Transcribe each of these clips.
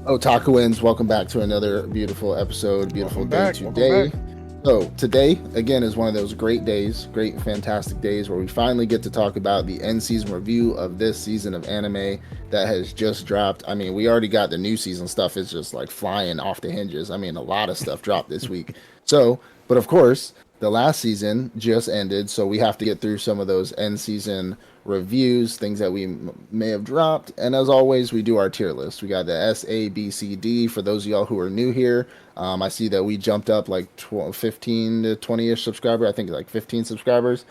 Otakuans, welcome back to another beautiful episode, beautiful Welcome day back. Welcome back. today. So, today, again, is one of those great days, great, fantastic days where we finally get to talk about the end season review of this season of anime that has just dropped. I mean, we already got the new season stuff, is just like flying off the hinges. I mean, a lot of stuff dropped this week. So, but of course, the last season just ended, so we have to get through some of those end season reviews, things that we may have dropped. And as always, we do our tier list. We got the S, A, B, C, D. For those of y'all who are new here, I see that we jumped up like 15 to 20-ish subscribers. I think like 15 subscribers.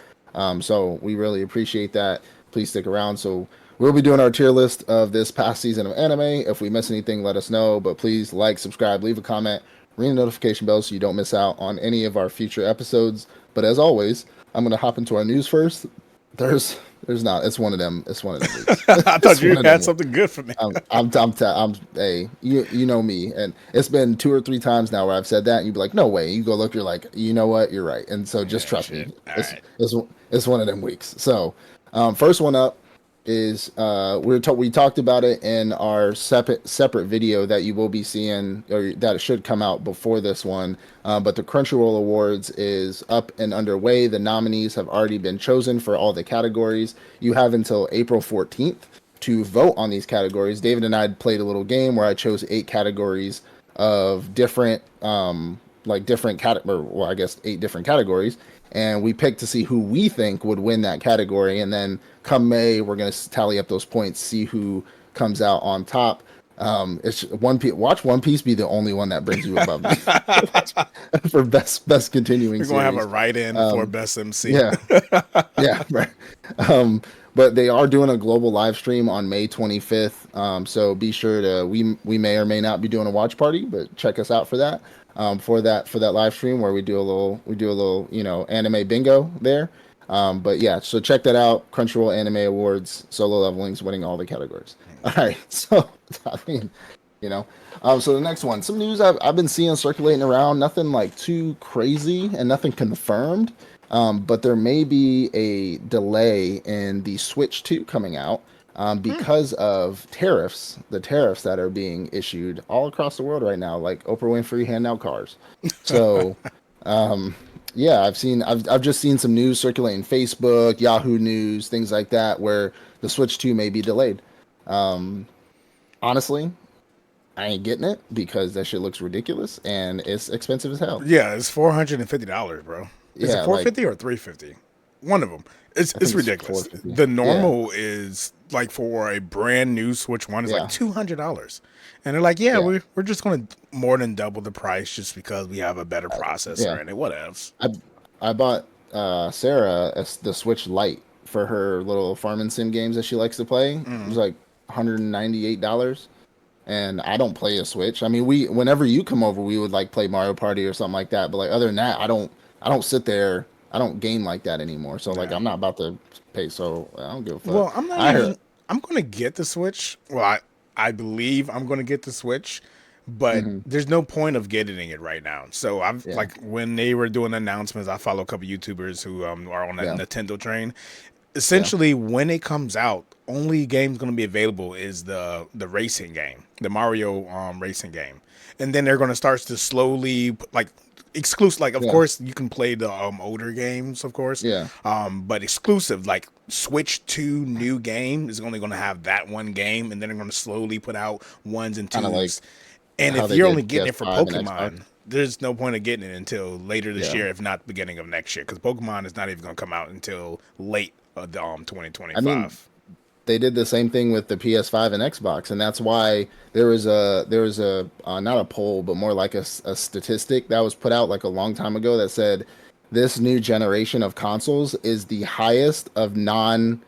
So we really appreciate that. Please stick around. So we'll be doing our tier list of this past season of anime. If we miss anything, let us know. But please like, subscribe, leave a comment, ring the notification bell so you don't miss out on any of our future episodes. But as always, I'm going to hop into our news first. There's not. It's one of them. It's one of them weeks. I thought It's you one of them had weeks. something good for me. Hey, you know me, and it's been two or three times now where I've said that, and you'd be like, no way. You go look, you're like, you know what, you're right, and so just Yeah, trust me. shit. All It's right. it's it's one of them weeks. So, first one up is we talked about it in our separate video that you will be seeing, or that it should come out before this one. But the Crunchyroll Awards is up and underway. The nominees have already been chosen for all the categories. You have until April 14th to vote on these categories. David and I played a little game where I chose 8 categories of different different well, I guess 8 different categories, and we picked to see who we think would win that category. And then come May, we're gonna tally up those points, see who comes out on top. It's One Piece. Watch One Piece be the only one that brings you above me for best continuing We're gonna have a series. write-in for Um, best MC. yeah, yeah, right. But they are doing a global live stream on May 25th. So be sure to we may or may not be doing a watch party, but check us out for that. For that live stream where we do a little anime bingo there. But yeah, so check that out. Crunchyroll Anime Awards, Solo Leveling's winning all the categories. All right, so I mean, you know. So the next one, some news I've been seeing circulating around, nothing like too crazy and nothing confirmed. But there may be a delay in the Switch 2 coming out Hmm. because of tariffs, the tariffs that are being issued all across the world right now, like Oprah Winfrey handing out cars. So, um, yeah, I've just seen some news circulating Facebook, Yahoo News, things like that, where the Switch 2 may be delayed. Um, Honestly, I ain't getting it because that shit looks ridiculous and it's expensive as hell. Yeah, it's $450, bro. Is it Yeah, four like fifty or 350? One of them. It's I it's think it's ridiculous. 450. The Yeah, normal is like for a brand new Switch One is like yeah, $200, and they're like, yeah, yeah. we're just gonna more than double the price just because we have a better Yeah. processor in it. What else? I I bought Sarah the Switch Lite for her little farming sim games that she likes to play. It was Mm. like $198, and I don't play a Switch. I mean, we whenever you come over, we would like play Mario Party or something like that. But like other than that, I don't sit there. I don't game like that anymore. So like Yeah. I'm not about to pay. So I don't give a fuck. Well, I'm not I heard. even. I'm gonna get the Switch. Well, I believe I'm gonna get the Switch, but Hmm. there's no point of getting it right now. So I've Yeah, like when they were doing announcements, I follow a couple YouTubers who are on that yeah, Nintendo train. yeah. Essentially, when it comes out, only game's gonna be available is the racing game, the Mario racing game, and then they're gonna start to slowly like exclusive. Like, of Yeah, course, you can play the older games, of course, yeah. but exclusive like Switch 2 new game is only gonna have that one game, and then they're gonna slowly put out ones and Kind of like twos. And how if they you're only did getting it for PS5 and Xbox. Pokemon, there's no point of getting it until later this Yeah. year, if not beginning of next year, because Pokemon is not even going to come out until late of the I mean, 2025. they did the same thing with the PS5 and Xbox, and that's why there was a not a poll, but more like a statistic that was put out like a long time ago that said this new generation of consoles is the highest of non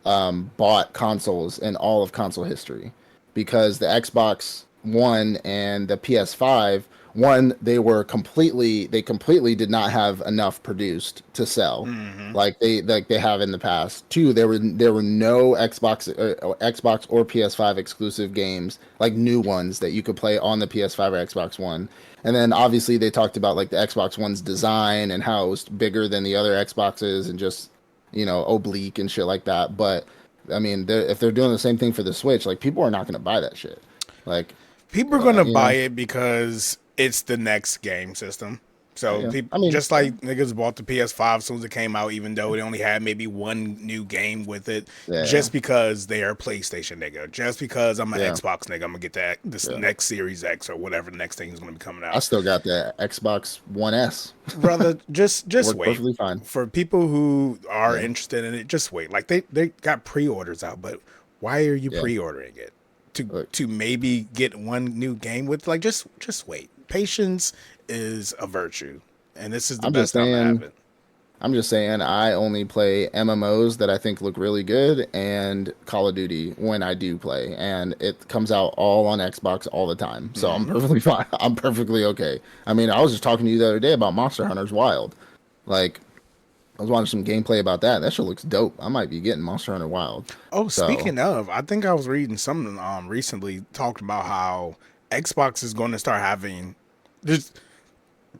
bought consoles in all of console history, because the Xbox One and the PS5, one, they completely did not have enough produced to sell Hmm. like they have in the past. Two, there were no Xbox or PS5 exclusive games, like new ones that you could play on the PS5 or Xbox One. And then obviously they talked about like the Xbox One's design and how it was bigger than the other Xboxes and just oblique and shit like that. But I mean, if they're doing the same thing for the Switch, like people are not going to buy that shit. Like, People are gonna You buy know, it because it's the next game system. So yeah. people I mean, just like niggas bought the PS5 as soon as it came out, even though it only had maybe one new game with it, yeah, just because they are a PlayStation nigga, just because I'm an yeah, Xbox nigga, I'm gonna get that this yeah. next Series X or whatever the next thing is gonna be coming I out. still got the Xbox One S. Brother, just Worked wait. perfectly fine. For people who are Yeah, interested in it, just wait. Like they got pre-orders out, but why are you yeah. pre-ordering it? To Look, to maybe get one new game with, like, just wait. Patience is a virtue, and this is the I'm just best time to have saying. it. I'm just saying. I only play MMOs that I think look really good and Call of Duty when I do play, and it comes out all on Xbox all the time. So I'm Hmm. perfectly fine. I'm perfectly okay. I mean, I was just talking to you the other day about Monster Hunter's Wild. Like, I was watching some gameplay about that. That shit looks dope. I might be getting Monster Hunter Wild. Oh, So speaking of, I think I was reading something recently talking about how Xbox is going to start having there's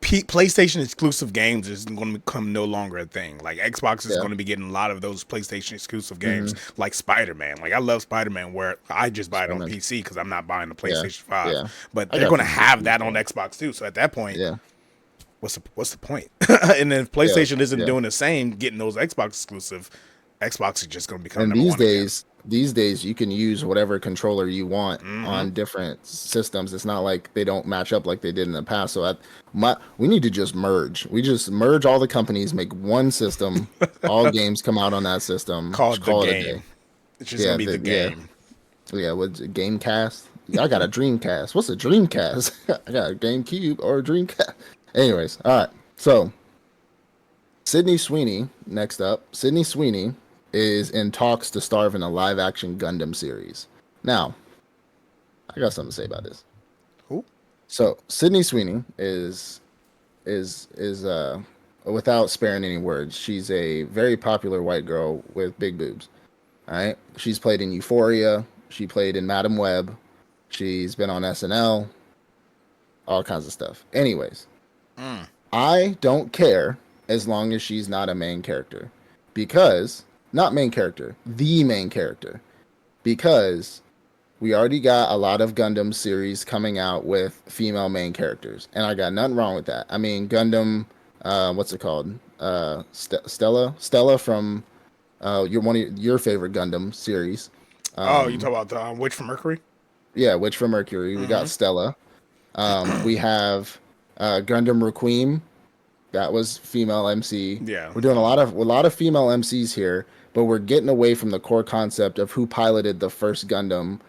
PlayStation exclusive games is going to become no longer a thing. Like Xbox is yeah. going to be getting a lot of those PlayStation exclusive games, Mm-hmm. like Spider Man. Like I love Spider Man, where I just buy it on Spider-Man. PC because I'm not buying the Yeah. PlayStation Five. Yeah. But I they're got going to PC have too, that on so Xbox too. So at that point, yeah. what's the point? And then if Yeah. PlayStation isn't Yeah. doing the same, getting those Xbox exclusive, Xbox is just going to become And number one again. these days you can use whatever controller you want Hmm. on different systems. It's not like they don't match up like they did in the past. So we need to just merge. We just merge all the companies, make one system. All games come out on that system. Just Called the call it a day. game. It's just Yeah, going to be the yeah, game. yeah. What's it, Gamecast? I got a Dreamcast. What's a Dreamcast? I got a GameCube or a Dreamcast. Anyways, all right. So Sydney Sweeney, next up. Sydney Sweeney is in talks to star in a live action Gundam series. Now, I got something to say about this. Who? So, Sydney Sweeney is without sparing any words, she's a very popular white girl with big boobs. All right? She's played in Euphoria, she played in Madam Web, she's been on SNL, all kinds of stuff. Anyways, Mm. I don't care as long as she's not a main character. Because, not main character, the main character. Because we already got a lot of Gundam series coming out with female main characters. And I got nothing wrong with that. I mean, Gundam, what's it called? Stella? Stella from one of your favorite Gundam series. Oh, you talk Um, about Witch from Mercury? yeah, Witch from Mercury. We got Hmm. Stella. We have Gundam Requiem. That was female MC. Yeah. We're doing a lot of female MCs here, but we're getting away from the core concept of who piloted the first Gundam,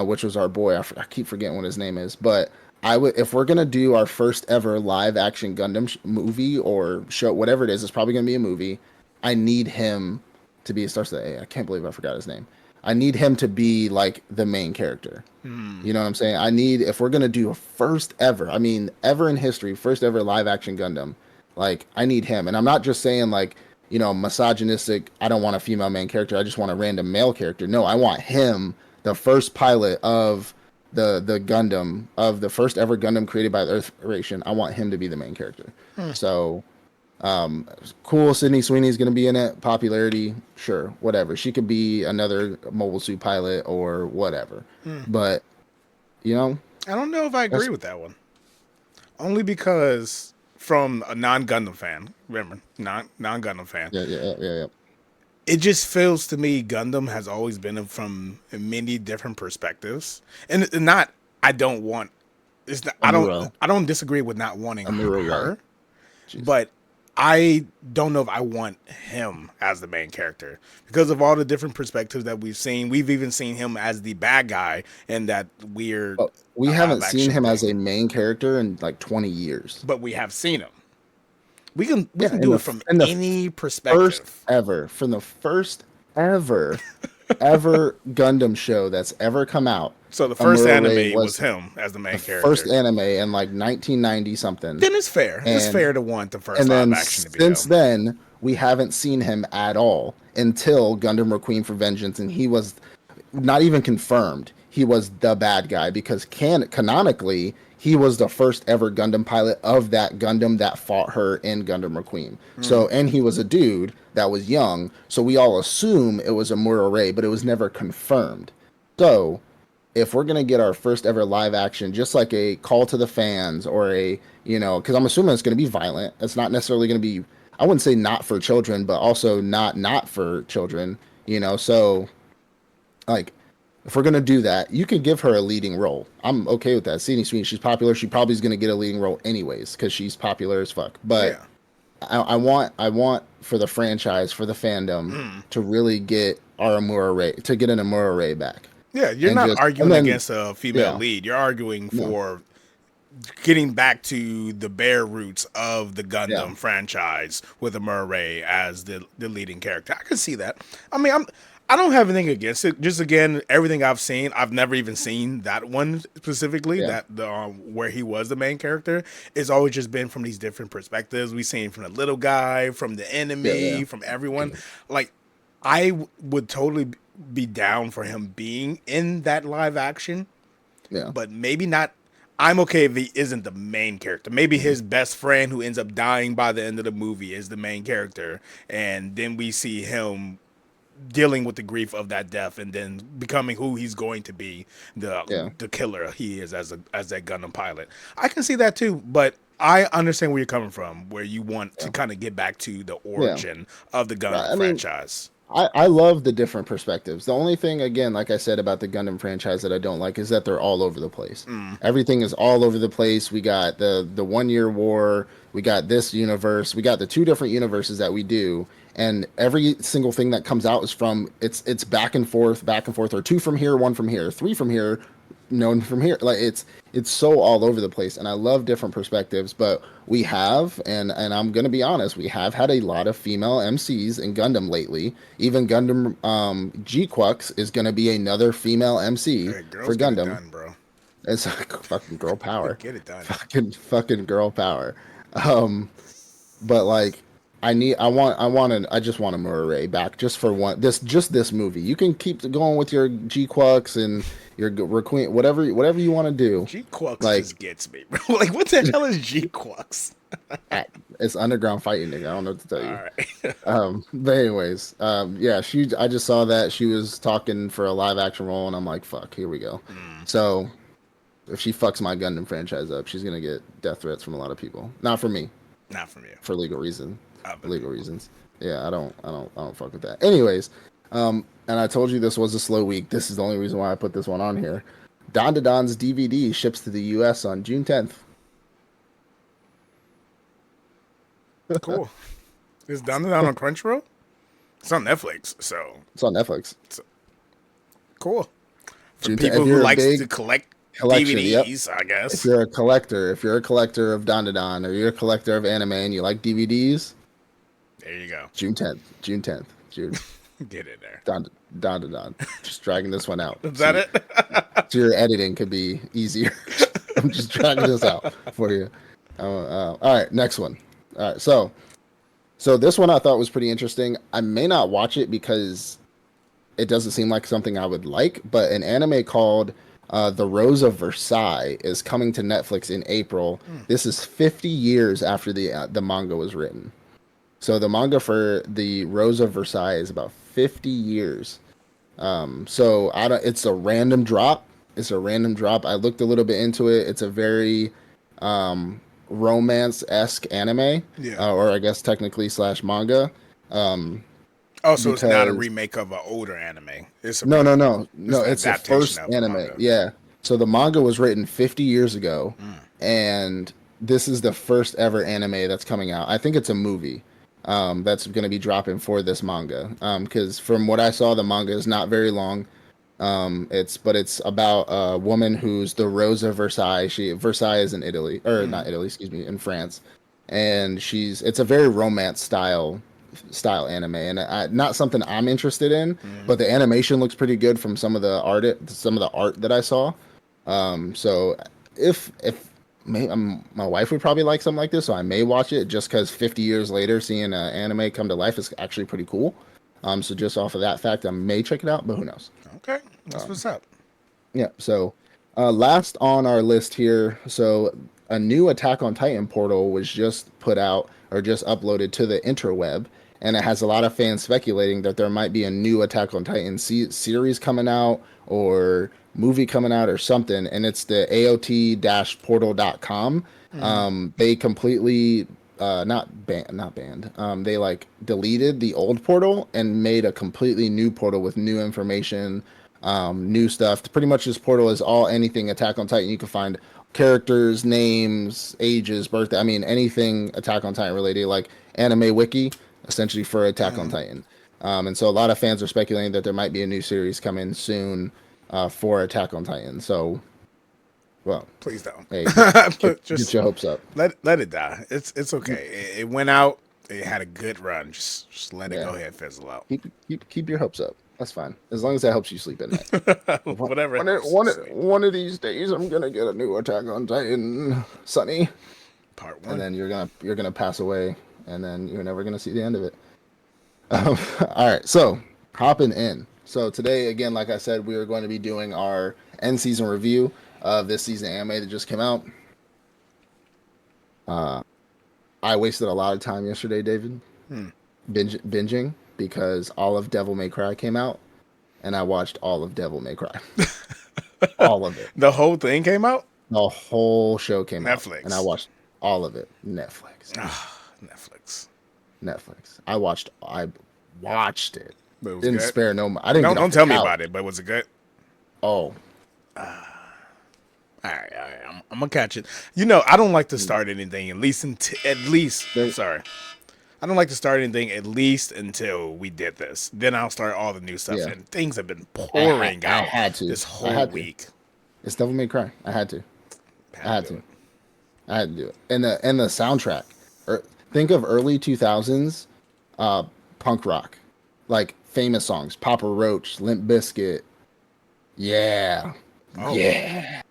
which was our boy. I keep forgetting what his name is, but I would if we're gonna do our first ever live action Gundam movie or show, whatever it is, it's probably gonna be a movie. I need him to be. It starts with A. I can't believe I forgot his name. I need him to be like the main character. Hmm. You know what I'm saying? I need if we're gonna do a first ever, I mean ever in history, first ever live action Gundam, like I need him. And I'm not just saying like, misogynistic, I don't want a female main character, I just want a random male character. No, I want him, the first pilot of the Gundam, of the first ever Gundam created by the Earth Federation. I want him to be the main character. Hmm. So cool. Sydney Sweeney's gonna be in it. Popularity, sure, whatever. She could be another mobile suit pilot or whatever. Hmm. But you know, I don't know if I agree that's with that one. Only because from a non Gundam fan, remember, non Gundam fan, yeah, yeah, yeah, yeah. it just feels to me Gundam has always been from many different perspectives, and not. I don't want. It's not, Amuro, I don't disagree with not wanting Amuro Ray. her, Jesus. but I don't know if I want him as the main character because of all the different perspectives that we've seen. We've even seen him as the bad guy in that weird But we haven't seen action him as thing. a main character in like 20 years. But we have seen him. We can Yeah, in do it the from in the any first perspective. ever, from the first ever Gundam show that's ever come out, So the first Amuro Ray anime was was him as the the main first character. anime in like 1990 something. Then it's fair. It's And fair to want the first and live then action to be since him. then, we haven't seen him at all until Gundam Requiem for Vengeance, and he was not even confirmed. He was the bad guy because canonically, he was the first ever Gundam pilot of that Gundam that fought her in Gundam Requiem. Hmm. So, and he was a dude that was young, so we all assume it was a Mura Ray, but it was never confirmed. So, if we're gonna get our first ever live action, just like a call to the fans or a, because I'm assuming it's gonna be violent. It's not necessarily gonna be, I wouldn't say not for children, but also not for children. So like if we're gonna do that, you can give her a leading role. I'm okay with that. Sydney Sweeney, she's popular. She probably is gonna get a leading role anyways because she's popular as fuck. But Yeah. I want for the franchise, for the fandom, to really get our Amura Ray, to get an Amura Ray back, Yeah, you're and not just and arguing then against a female yeah, lead. You're arguing no, for getting back to the bare roots of the yeah, Gundam franchise with a Murray as the leading character. I can see that. I mean, I don't have anything against it. Just again, everything I've seen, I've never even seen that one specifically. yeah, That the where he was the main character. It's always just been from these different perspectives. We've seen from the little guy, from the yeah, yeah, enemy, from everyone. Like, would totally be down for him being in that live action, yeah. but maybe not. I'm okay if he isn't the main character. Maybe Mhm. his best friend who ends up dying by the end of the movie is the main character, and then we see him dealing with the grief of that death, and then becoming who he's going to be, the Yeah, the killer he is as that Gundam pilot. I can see that too, but I understand where you're coming from, where you want to yeah, kind of get back to the yeah. origin of the Right. Gundam I mean, franchise. I love the different perspectives. The only thing, again, like I said about the Gundam franchise that I don't like is that they're all over the place. Mm, Everything is all over the place. We got the 1 year war. We got this universe. We got the two different universes that we do, and every single thing that comes out is from it's back and forth, or two from here, one from here, three from here, known from here. Like it's so all over the place, and I love different perspectives. But we have, and I'm gonna be honest, we have had a lot of female MCs in Gundam lately. Even Gundam G-Quux is gonna be another female MC hey, for girls, get it Gundam. done, bro. It's like fucking girl power, Get it done. fucking girl power. But like I just want a Murray back just for this movie. You can keep going with your G-Quux and your Requeen, whatever you want to do. G-Quux Like just gets me, bro. Like, what the hell is G-Quux? it's underground fighting, nigga. I don't know what to tell All you. right. But anyways, yeah, I just saw that she was talking for a live action role, and I'm like, fuck, here we go. Mm, So if she fucks my Gundam franchise up, she's gonna get death threats from a lot of people. Not from me, not from you. for legal reason. Other Legal people. reasons. Yeah, I don't fuck with that. Anyways, and I told you this was a slow week. This is the only reason why I put this one on here. Don to Don's DVD ships to the U.S. on June 10th. Cool. It's done on Crunchyroll. It's on Netflix, so It's on Netflix. it's cool for June 10th. people If who you're a likes to big collect collection, yep. DVDs. I If guess. you're a collector, of Don to Don, or you're a collector of anime and you like DVDs, There you go. June 10th. June 10th. June. Get in there. Don to Don. Just dragging this one out. Is that it? So your editing could be easier. I'm just dragging this out for you. All right, next one. All right, so this one I thought was pretty interesting. I may not watch it because it doesn't seem like something I would like, but an anime called The Rose of Versailles is coming to Netflix in April. Hmm. This is 50 years after the manga was written. So the manga for The Rose of Versailles is about 50 years. So I don't. It's a random drop. It's a random drop. I looked a little bit into it. It's a very romance-esque anime, Yeah. or I guess technically slash manga. Um, Oh, so it's not a because remake of an older anime. It's a no, no, no, it's no. an It's the adaptation first of the anime. manga. Yeah. So the manga was written 50 years ago, Mm. and this is the first ever anime that's coming out. I think it's a movie that's going to be dropping for this manga. Because from what I saw, the manga is not very long. It's about a woman who's the Rose of Versailles. Versailles is in Italy, or Mm. not Italy, excuse me, in France, and it's a very romance style anime, and not something I'm interested in. Mm. But the animation looks pretty good from some of the art that I saw. So if my wife would probably like something like this, so I may watch it just because 50 years later, seeing an anime come to life is actually pretty cool. So just off of that fact, I may check it out, but who knows? Okay, that's what's up. Yeah. So last on our list here, so a new Attack on Titan portal was just put out or just uploaded to the interweb, and it has a lot of fans speculating that there might be a new Attack on Titan series coming out or movie coming out or something. And it's the AOT-portal.com. Mm-hmm. They completely not banned. They like deleted the old portal and made a completely new portal with new information, new stuff. Pretty much this portal is all anything Attack on Titan. You can find characters, names, ages, birthday. I mean, anything Attack on Titan related, like anime wiki, essentially for Attack on Mm-hmm. Titan. And so a lot of fans are speculating that there might be a new series coming soon for Attack on Titan. So, well, Please don't. hey, get Just your hopes up. let it die. It's okay. It went out. It had a good run. Just let it Yeah, go ahead, fizzle out. keep your hopes up. That's fine, as long as that helps you sleep at night. Whatever helps you sleep. One of these days, I'm gonna get a new Attack on Titan, Sunny, Part and one. then you're gonna pass away, and then you're never gonna see the end of it. All right, so hopping in. So today, again, like I said, we are going to be doing our end season review of this season anime that just came out. I wasted a lot of time yesterday, David, Hmm. binging because all of Devil May Cry came out, and I watched all of Devil May Cry, all of it. The whole thing came out. The whole show came out, and I Netflix. watched all of it. Netflix, Ah, Netflix. Netflix. I watched it. But it was Didn't good. spare no. I didn't get off Don't the tell me couch. about it. But was it good? Oh, All right. I'm gonna catch it. You know, I don't like to start anything at least. there, Sorry, I don't like to start anything at least until we did this. Then I'll start all the new stuff, yeah. and things have been pouring I out had to. this I whole had to. week. It's Devil May Cry. I had to. I Had had to do to. it. I had to do it. And the soundtrack. Think of early 2000s uh, punk rock, like famous songs. Papa Roach, Limp Bizkit. Yeah, Oh, yeah.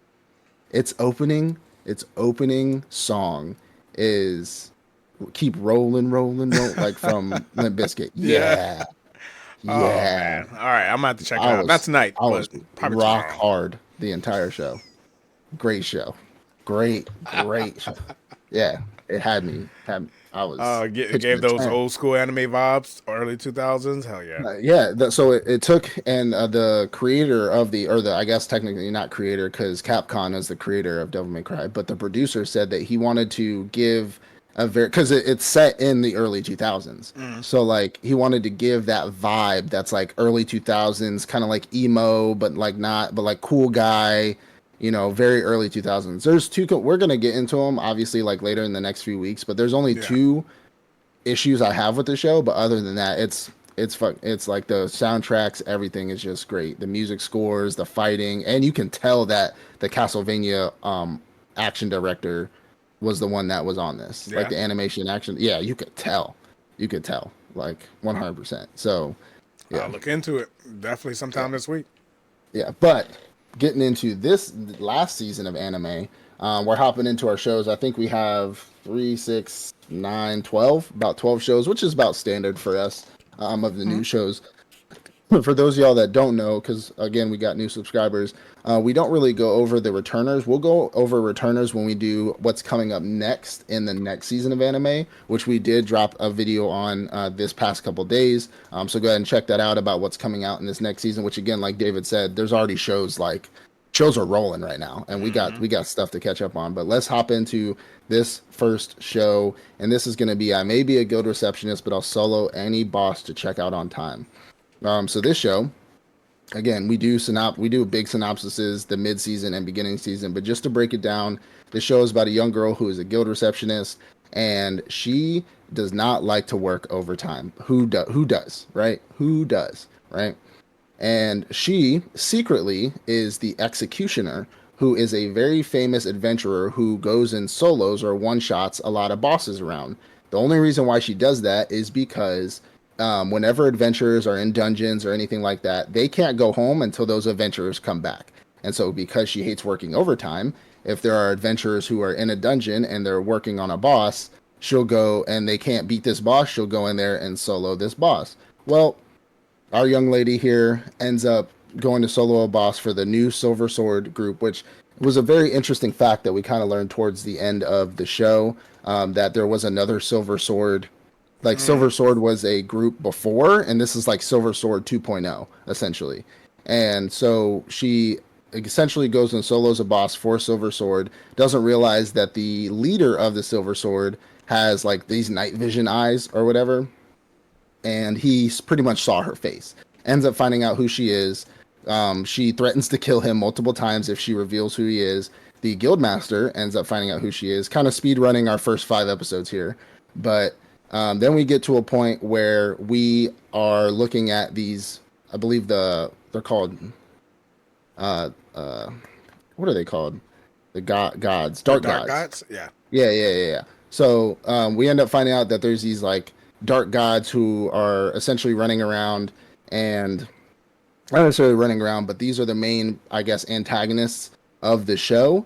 Its opening song is "Keep Rolling, Rolling, Roll," like from Limp Bizkit. yeah. Yeah, Oh yeah. man. All right, I'm gonna have to check it I out. Not was tonight, I but was probably rock tomorrow. hard the entire show. Great show. Great show. Yeah, it had I was pitching Gave a those tent. old school anime vibes, early 2000s. Hell yeah. Yeah, so it took and the creator of the I guess technically not creator because Capcom is the creator of Devil May Cry, but the producer said that he wanted to give a very because it's set in the early 2000s, Mm. so like he wanted to give that vibe that's like early 2000s, kind of like emo, but like not, but like cool guy, very early 2000s. There's two. We're gonna get into them obviously like later in the next few weeks, but there's only Yeah. two issues I have with the show, but other than that, it's like the soundtracks, everything is just great. The music scores, the fighting, and you can tell that the Castlevania action director was the one that was on this. Like Yeah. the animation action, yeah, you could tell. You could tell like 100%. So, I'll yeah. look into it. Definitely Yeah. sometime this week. Yeah, but getting into this last season of anime, we're hopping into our shows. I think we have 3, 6, 9, 12, about 12 shows, which is about standard for us of the Hmm. new shows. For those of y'all that don't know, because again, we got new subscribers, we don't really go over the returners. We'll go over returners when we do what's coming up next in the next season of anime, which we did drop a video on this past couple days. So go ahead and check that out about what's coming out in this next season. Which again, like David said, there's already shows are rolling right now, and Hmm. we got stuff to catch up on. But let's hop into this first show, and this is going to be I may be a guild receptionist, but I'll solo any boss to check out on time. So this show, again, we do big synopsises, the mid season and beginning season, but just to break it down, the show is about a young girl who is a guild receptionist, and she does not like to work overtime. Who does, right? Who does, right? And she secretly is the executioner, who is a very famous adventurer who goes in solos or one shots a lot of bosses around. The only reason why she does that is because whenever adventurers are in dungeons or anything like that, they can't go home until those adventurers come back. And so, because she hates working overtime, if there are adventurers who are in a dungeon and they're working on a boss, she'll go and they can't beat this boss, she'll go in there and solo this boss. Well, our young lady here ends up going to solo a boss for the new Silver Sword group, which was a very interesting fact that we kind of learned towards the end of the show, that there was another Silver Sword Like Silver Sword was a group before, and this is like Silver Sword 2.0 essentially. And so she essentially goes and solos a boss for Silver Sword. Doesn't realize that the leader of the Silver Sword has like these night vision eyes or whatever, and he pretty much saw her face. Ends up finding out who she is. She threatens to kill him multiple times if she reveals who he is. The guildmaster ends up finding out who she is. Kind of speed running our first 5 episodes here, but then we get to a point where we are looking at these. I believe they're called. Uh, uh, what are they called? The gods, The dark Dark gods. Gods. Yeah. Yeah. So we end up finding out that there's these like dark gods who are essentially running around, and not necessarily running around, but these are the main, I guess, antagonists of the show,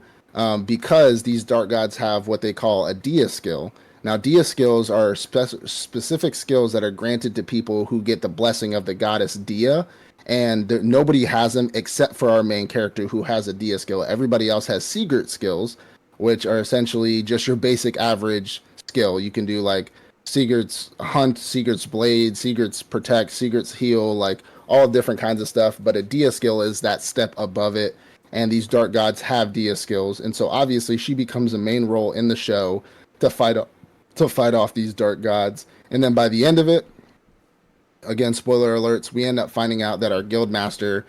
because these dark gods have what they call a Dia skill. Now, Dia skills are specific skills that are granted to people who get the blessing of the goddess Dia, and nobody has them except for our main character who has a Dia skill. Everybody else has secret skills, which are essentially just your basic average skill. You can do like Sigurd's hunt, Sigurd's blade, Sigurd's protect, Sigurd's heal, like all different kinds of stuff. But a Dia skill is that step above it. And these dark gods have Dia skills. And so obviously she becomes a main role in the show to fight off these dark gods. And then by the end of it, again, spoiler alerts, we end up finding out that our guild master,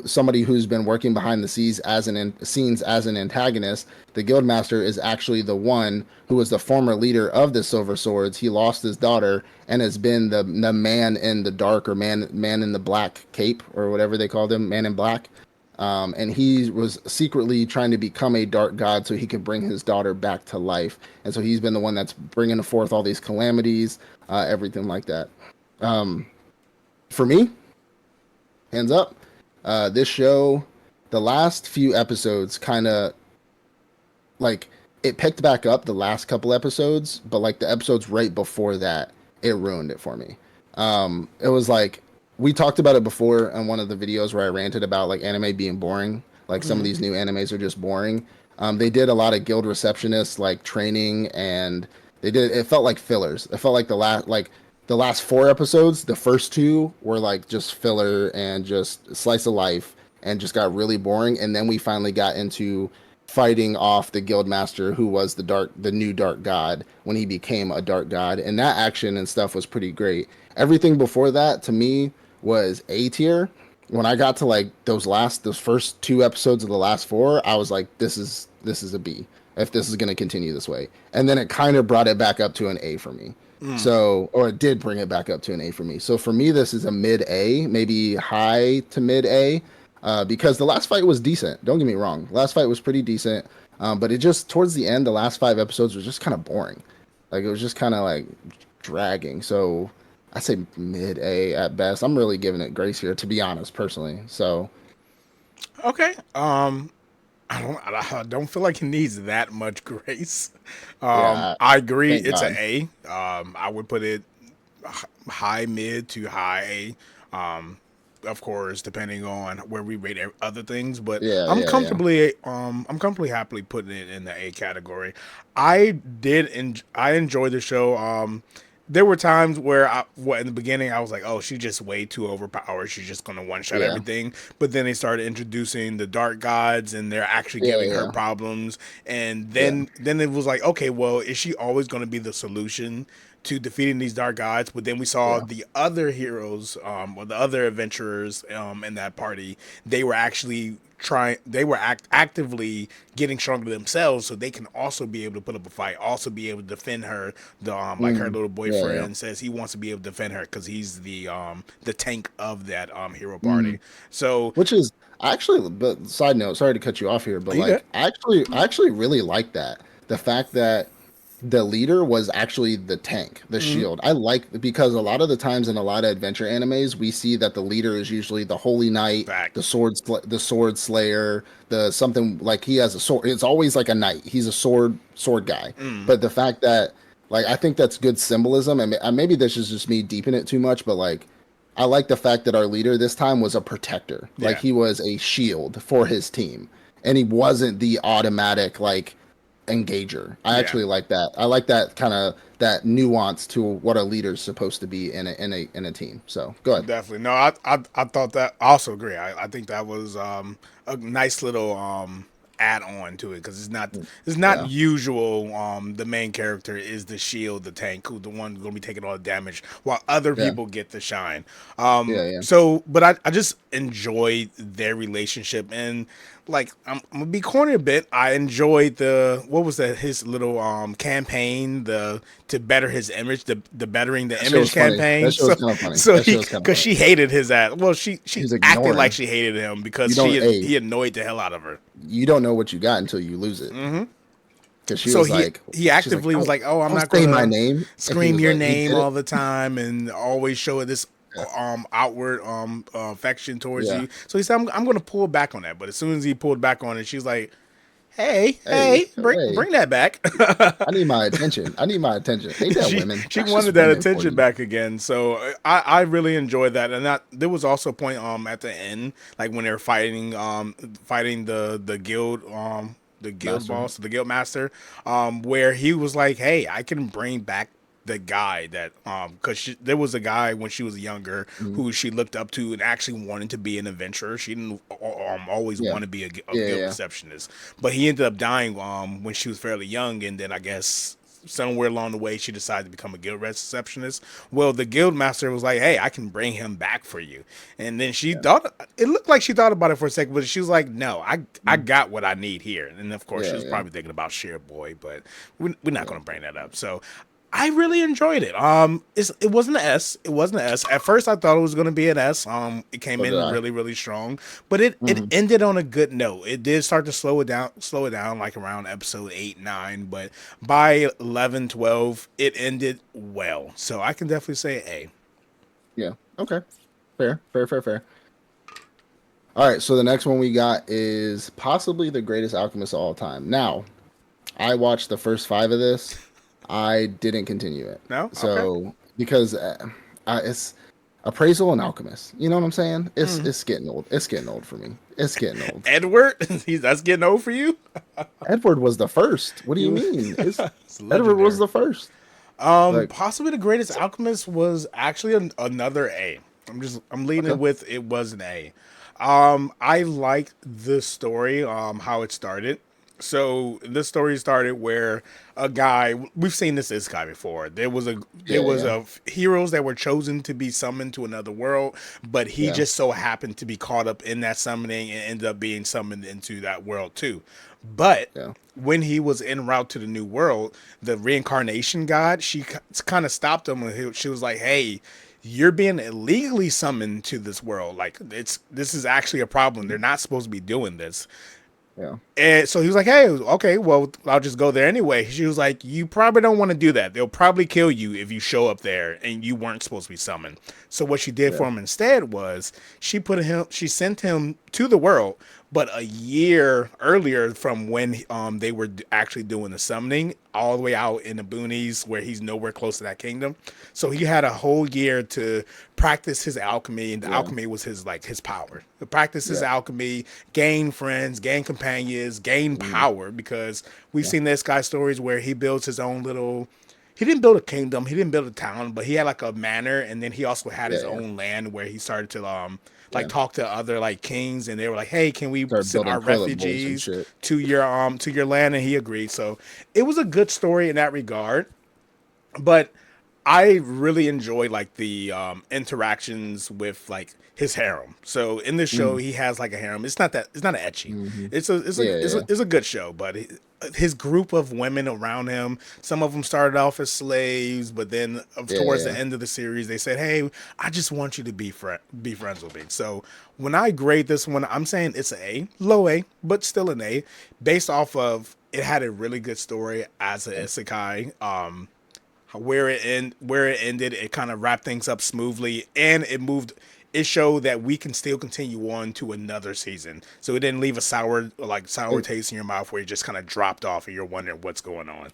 somebody who's been working behind the scenes as an antagonist, the guild master is actually the one who was the former leader of the Silver Swords. He lost his daughter and has been the man in the dark, or man in the black cape, or whatever they called him, man in black. And he was secretly trying to become a dark god so he could bring his daughter back to life. And so he's been the one that's bringing forth all these calamities, everything like that. For me, hands up, this show, the last few episodes kind of like it picked back up the last couple episodes, but like the episodes right before that, it ruined it for me. It was like we talked about it before on one of the videos where I ranted about like anime being boring. Like some of these new animes are just boring. They did a lot of guild receptionists like training, and it felt like fillers. It felt like the last 4 episodes, the first two were like just filler and just slice of life, and just got really boring. And then we finally got into fighting off the guild master who was the new dark god when he became a dark god, and that action and stuff was pretty great. Everything before that to me was A tier. When I got to like those first 2 episodes of the last 4, I was like, this is a B if this is going to continue this way. And then it kind of brought it back up to an A for me. So, or it did bring it back up to an A for me. So for me, this is a mid A, maybe high to mid A, because the last fight was decent. Don't get me wrong. The last fight was pretty decent. But it just, towards the end, the last 5 episodes was just kind of boring. Like, it was just kind of like dragging. So I say mid A at best. I'm really giving it grace here, to be honest, personally. So, Okay. I don't feel like it needs that much grace. yeah, I agree. thank It's an God. A. I would put it high mid to high A. Of course, depending on where we rate other things, but Yeah. I'm comfortably happily putting it in the A category. I enjoy the show. There were times where in the beginning I was like, oh, she's just way too overpowered. She's just gonna one shot Yeah. everything. But then they started introducing the dark gods, and they're actually Yeah. giving her Yeah. problems. And Yeah. then it was like, okay, well, is she always gonna be the solution to defeating these dark gods? But then we saw Yeah. the other heroes, or the other adventurers, in that party. They were actually actively getting stronger themselves, so they can also be able to put up a fight, also be able to defend her. Like her little Yeah. boyfriend says, he wants to be able to defend her because he's the tank of that hero Mm. party. So Which is actually, but side note, sorry to cut you off here, but you good. like I actually really like that. The fact that the leader was actually the tank, the Mm-hmm. shield. I like, because a lot of the times in a lot of adventure animes, we see that the leader is usually the holy knight, Fact. the sword slayer, the something like he has a sword. It's always like a knight. He's a sword guy. Mm. But the fact that like I think that's good symbolism, and maybe this is just me deeping it too much, but like I like the fact that our leader this time was a protector. Like Yeah. he was a shield for his team, and he wasn't the automatic like engager. I Yeah. actually like that. I like that kind of that nuance to what a leader's supposed to be in a team. So go ahead. Definitely. No, I thought that. I also agree. I think that was a nice little add on to it because it's not Yeah, usual. The main character is the shield, the tank, who the one going to be taking all the damage, while other yeah, people get the shine. yeah, yeah. So, but I just enjoyed their relationship and like I'm gonna be corny a bit. I enjoyed the what was that his little campaign the to better his image the bettering the That shit image was funny. That campaign. shit was kind of funny. So That shit he was kind of because funny. she hated his ass. Well, she He's acted like ignoring. she hated him You because don't. Hey, he annoyed the hell out of her. you don't know what you got until you lose it. Because she So was like, he she's like, actively was like, "Oh, I'm don't not say my gonna name. And he scream was your like, he name did it. all the time and always show this Yeah, outward affection towards yeah. you." So he said, I'm gonna pull back on that." But as soon as he pulled back on it, she's like, Hey, hey, bring that back." I need my attention. I need my attention. Ain't that women? She That's just wanted that women for attention you. back again. So I really enjoyed that, and that there was also a point at the end, like when they were fighting the guild the guild Master. boss, the guild master, where he was like, "Hey, I can bring back." The guy that because there was a guy when she was younger Mhm. who she looked up to and actually wanted to be an adventurer. She didn't always Yeah, want to be a yeah, guild yeah, receptionist, but he ended up dying when she was fairly young, and then I guess somewhere along the way she decided to become a guild receptionist. Well, the guild master was like, "Hey, I can bring him back for you," and then she yeah, thought it looked like she thought about it for a second, but she was like, "No, I mhm, got what I need here." And of course, she yeah, was yeah, probably thinking about Sheer Boy, but we're not yeah. going to bring that up. So I really enjoyed it. It wasn't an S. It wasn't an S. At first, I thought it was going to be an S. It came So did in I. really, really strong, but it Hmm. ended on a good note. It did start to slow it down, like around episode 8, 9. But by 11, 12, it ended well. So I can definitely say A. Yeah. Okay. Fair. Fair. Fair. Fair. All right. So the next one we got is possibly the greatest alchemist of all time. Now, I watched the first five of this. I didn't continue it. No, okay. So because it's appraisal and alchemist. You know what I'm saying? It's getting old. It's getting old for me. It's getting old. Edward, that's getting old for you. Edward was the first. What do you You, mean? It's it's Edward was legendary. the first. Like Possibly the greatest alchemist was actually another A. I'm leading okay. with it was an A. I like the story, how it started. So this story started where a guy we've seen this guy before. There Yeah, was yeah, a heroes that were chosen to be summoned to another world, but he yeah, just so happened to be caught up in that summoning and ended up being summoned into that world too. But yeah, when he was en route to the new world, the reincarnation god, she kind of stopped him and she was like, "Hey, you're being illegally summoned to this world. Like this is actually a problem. They're not supposed to be doing this." yeah, And so he was like, "Hey, okay, well, I'll just go there anyway." She was like, "You probably don't want to do that. They'll probably kill you if you show up there and you weren't supposed to be summoned." So what she did yeah, for him instead was she sent him to the world, but a year earlier from when they were actually doing the summoning, all the way out in the boonies where he's nowhere close to that kingdom. So he had a whole year to practice his alchemy, and the yeah, alchemy was his power. To practice his yeah, alchemy, gain friends, gain companions, gain mhm, power. Because we've yeah, seen this guy stories where he builds his own little. He didn't build a kingdom. He didn't build a town, but he had like a manor, and then he also had yeah, his yeah, own land where he started to like yeah. talk to other like kings, and they were like, "Hey, can we Start send building our toilet bowls and refugees shit. to your land?" And he agreed. So it was a good story in that regard, but I really enjoy like the interactions with like his harem. So in this show, Mm, he has like a harem. It's not an etchy. hmm. Yeah, yeah, It's a good show, but his group of women around him, some of them started off as slaves, but then yeah, towards the yeah, end of the series, they said, "Hey, I just want you to be friends with me." So when I grade this one, I'm saying it's an A, low A, but still an A, based off of it had a really good story as a yeah, isekai. Where it ended, it kind of wrapped things up smoothly, and it showed that we can still continue on to another season. So it didn't leave a sour yeah. taste in your mouth where you just kind of dropped off and you're wondering what's going on.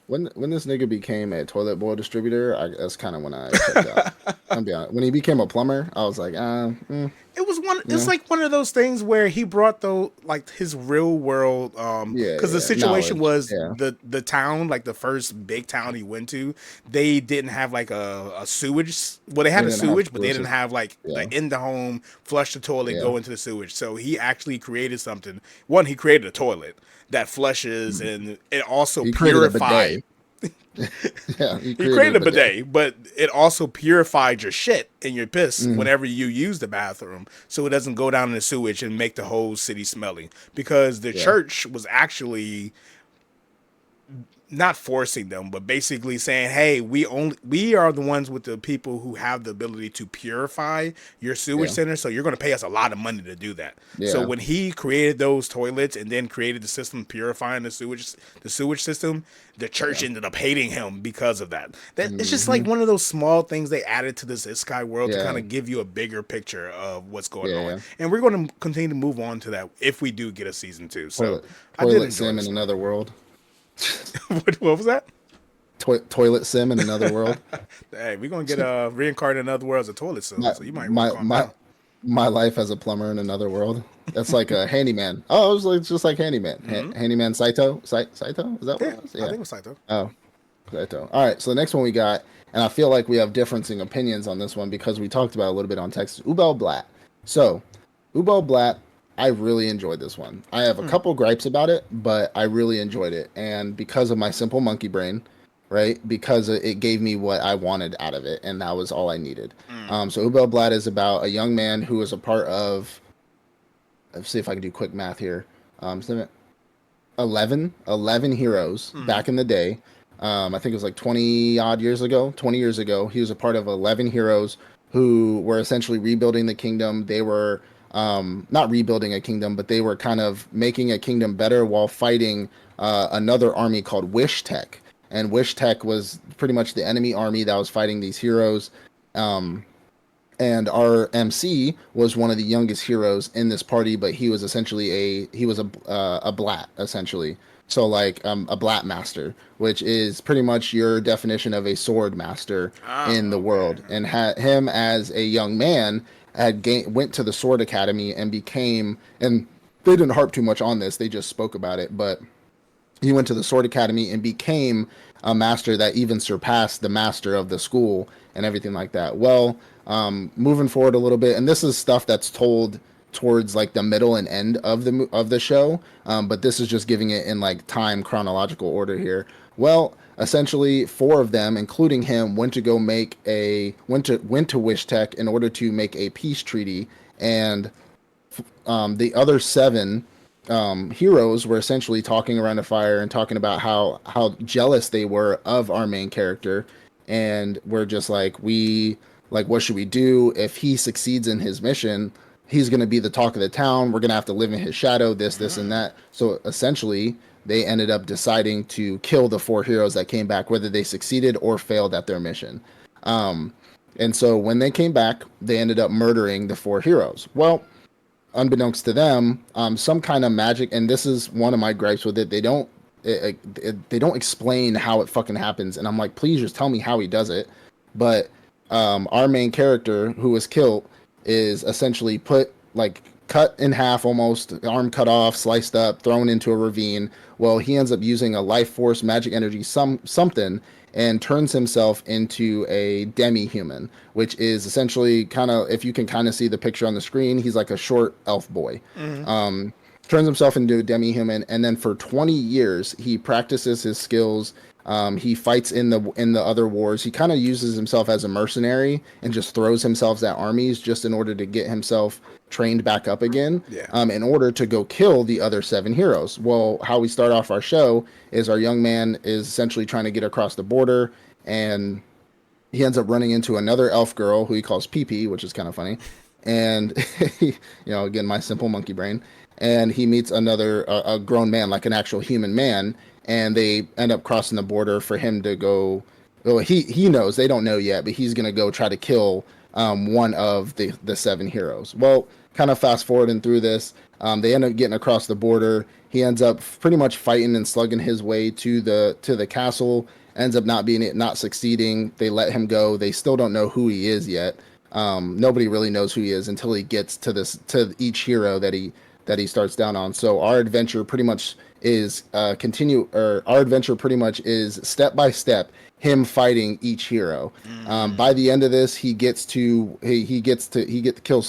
When this nigga became a toilet bowl distributor, that's kind of when I checked out. I'm be honest. When he became a plumber, I was like, It was one. you It's know, like one of those things where he brought the like his real world. yeah, Because the yeah, situation knowledge, was yeah. the town, like the first big town he went to, they didn't have like a sewage. Well, they They had a didn't have sewage, but they sewer didn't system. have like Yeah, the in the home flush the toilet, yeah. go into the sewage. So he actually created something. One, he created a toilet that flushes, Mm. and it also He created a purified. bidet. Yeah, he He created a created a bidet. bidet, but it also purified your shit and your piss Mm, whenever you use the bathroom, so it doesn't go down in the sewage and make the whole city smelly. Because the yeah, church was actually not forcing them, but basically saying, "Hey, we are the ones with the people who have the ability to purify your sewage yeah, center, so you're going to pay us a lot of money to do that." So yeah. when he created those toilets and then created the system purifying the sewage system, the church Yeah. ended up hating him because of that. That it's just like Hmm. one of those small things they added to this Sky world to kind Yeah. of give you a bigger picture of what's going Yeah. on. Yeah. And we're going to continue to move on to that if we do get a season 2. So I did Toilet enjoy sim in this one. another world. What was that? Toilet sim in another world. Hey, we're gonna get reincarnated in other worlds as a toilet soon, My so you might want to my calm my down. my life as a plumber in another world. That's like a handyman. Oh, it was like just like handyman. Handyman Saito. Saito? Is that what Yeah, it was? I Yeah. think it was Saito. Oh, Saito. All right. So the next one we got, and I feel like we have differencing opinions on this one because we talked about it a little bit on text. Ubel Blatt. So Ubel Blatt, I really enjoyed this one. I have a couple gripes about it, but I really enjoyed it, and because of my simple monkey brain, right? Because it gave me what I wanted out of it, and that was all I needed. Mm. So Ubel Blatt is about a young man who is a part of. Let's see if I can do quick math here. 11 heroes Mm. back in the day. I think it was like 20 odd years ago, 20 years ago. He was a part of 11 heroes who were essentially rebuilding the kingdom. They were not rebuilding a kingdom, but they were kind of making a kingdom better while fighting another army called Wish Tech. And Wish Tech was pretty much the enemy army that was fighting these heroes. Um, and our MC was one of the youngest heroes in this party, but he was essentially a blat essentially. So like a blat master, which is pretty much your definition of a sword master in Oh, the okay. world, and had him as a young man went to the sword academy and became, and they didn't harp too much on this, they just spoke about it, but he went to the sword academy and became a master that even surpassed the master of the school and everything like that. Well, moving forward a little bit, and this is stuff that's told towards like the middle and end of the show, but this is just giving it in like time chronological order here. Well, essentially, four of them, including him, went to Wish Tech in order to make a peace treaty, and the other seven heroes were essentially talking around a fire and talking about how jealous they were of our main character, and we're just like, what should we do if he succeeds in his mission? He's going to be the talk of the town. We're going to have to live in his shadow, this and that. So essentially they ended up deciding to kill the four heroes that came back, whether they succeeded or failed at their mission. um, and so when they came back, they ended up murdering the four heroes. Well, unbeknownst to them, some kind of magic, and this is one of my gripes with it. They don't explain how it fucking happens, and I'm like, please just tell me how he does it. But our main character, who was killed, is essentially cut in half, almost arm cut off, sliced up, thrown into a ravine. Well, he ends up using a life force, magic energy, something, and turns himself into a demi-human, which is essentially kind of, if you can kind of see the picture on the screen, he's like a short elf boy. Mm. Um, Turns himself into a demi-human, and then for 20 years he practices his skills. He fights in the other wars. He kind of uses himself as a mercenary and just throws himself at armies just in order to get himself trained back up again, Yeah. in order to go kill the other seven heroes. Well, how we start off our show is our young man is essentially trying to get across the border, and he ends up running into another elf girl who he calls PP, which is kind of funny. And again, my simple monkey brain. And he meets a grown man, like an actual human man, and they end up crossing the border for him to go. Well, he knows, they don't know yet, but he's gonna go try to kill one of the seven heroes. Well, kind of fast forwarding through this, they end up getting across the border. He ends up pretty much fighting and slugging his way to the castle, ends up not succeeding. They let him go. They still don't know who he is yet. Nobody really knows who he is until he gets to each hero that he starts down on. So our adventure pretty much is our adventure pretty much is step by step him fighting each hero. By the end of this, he kills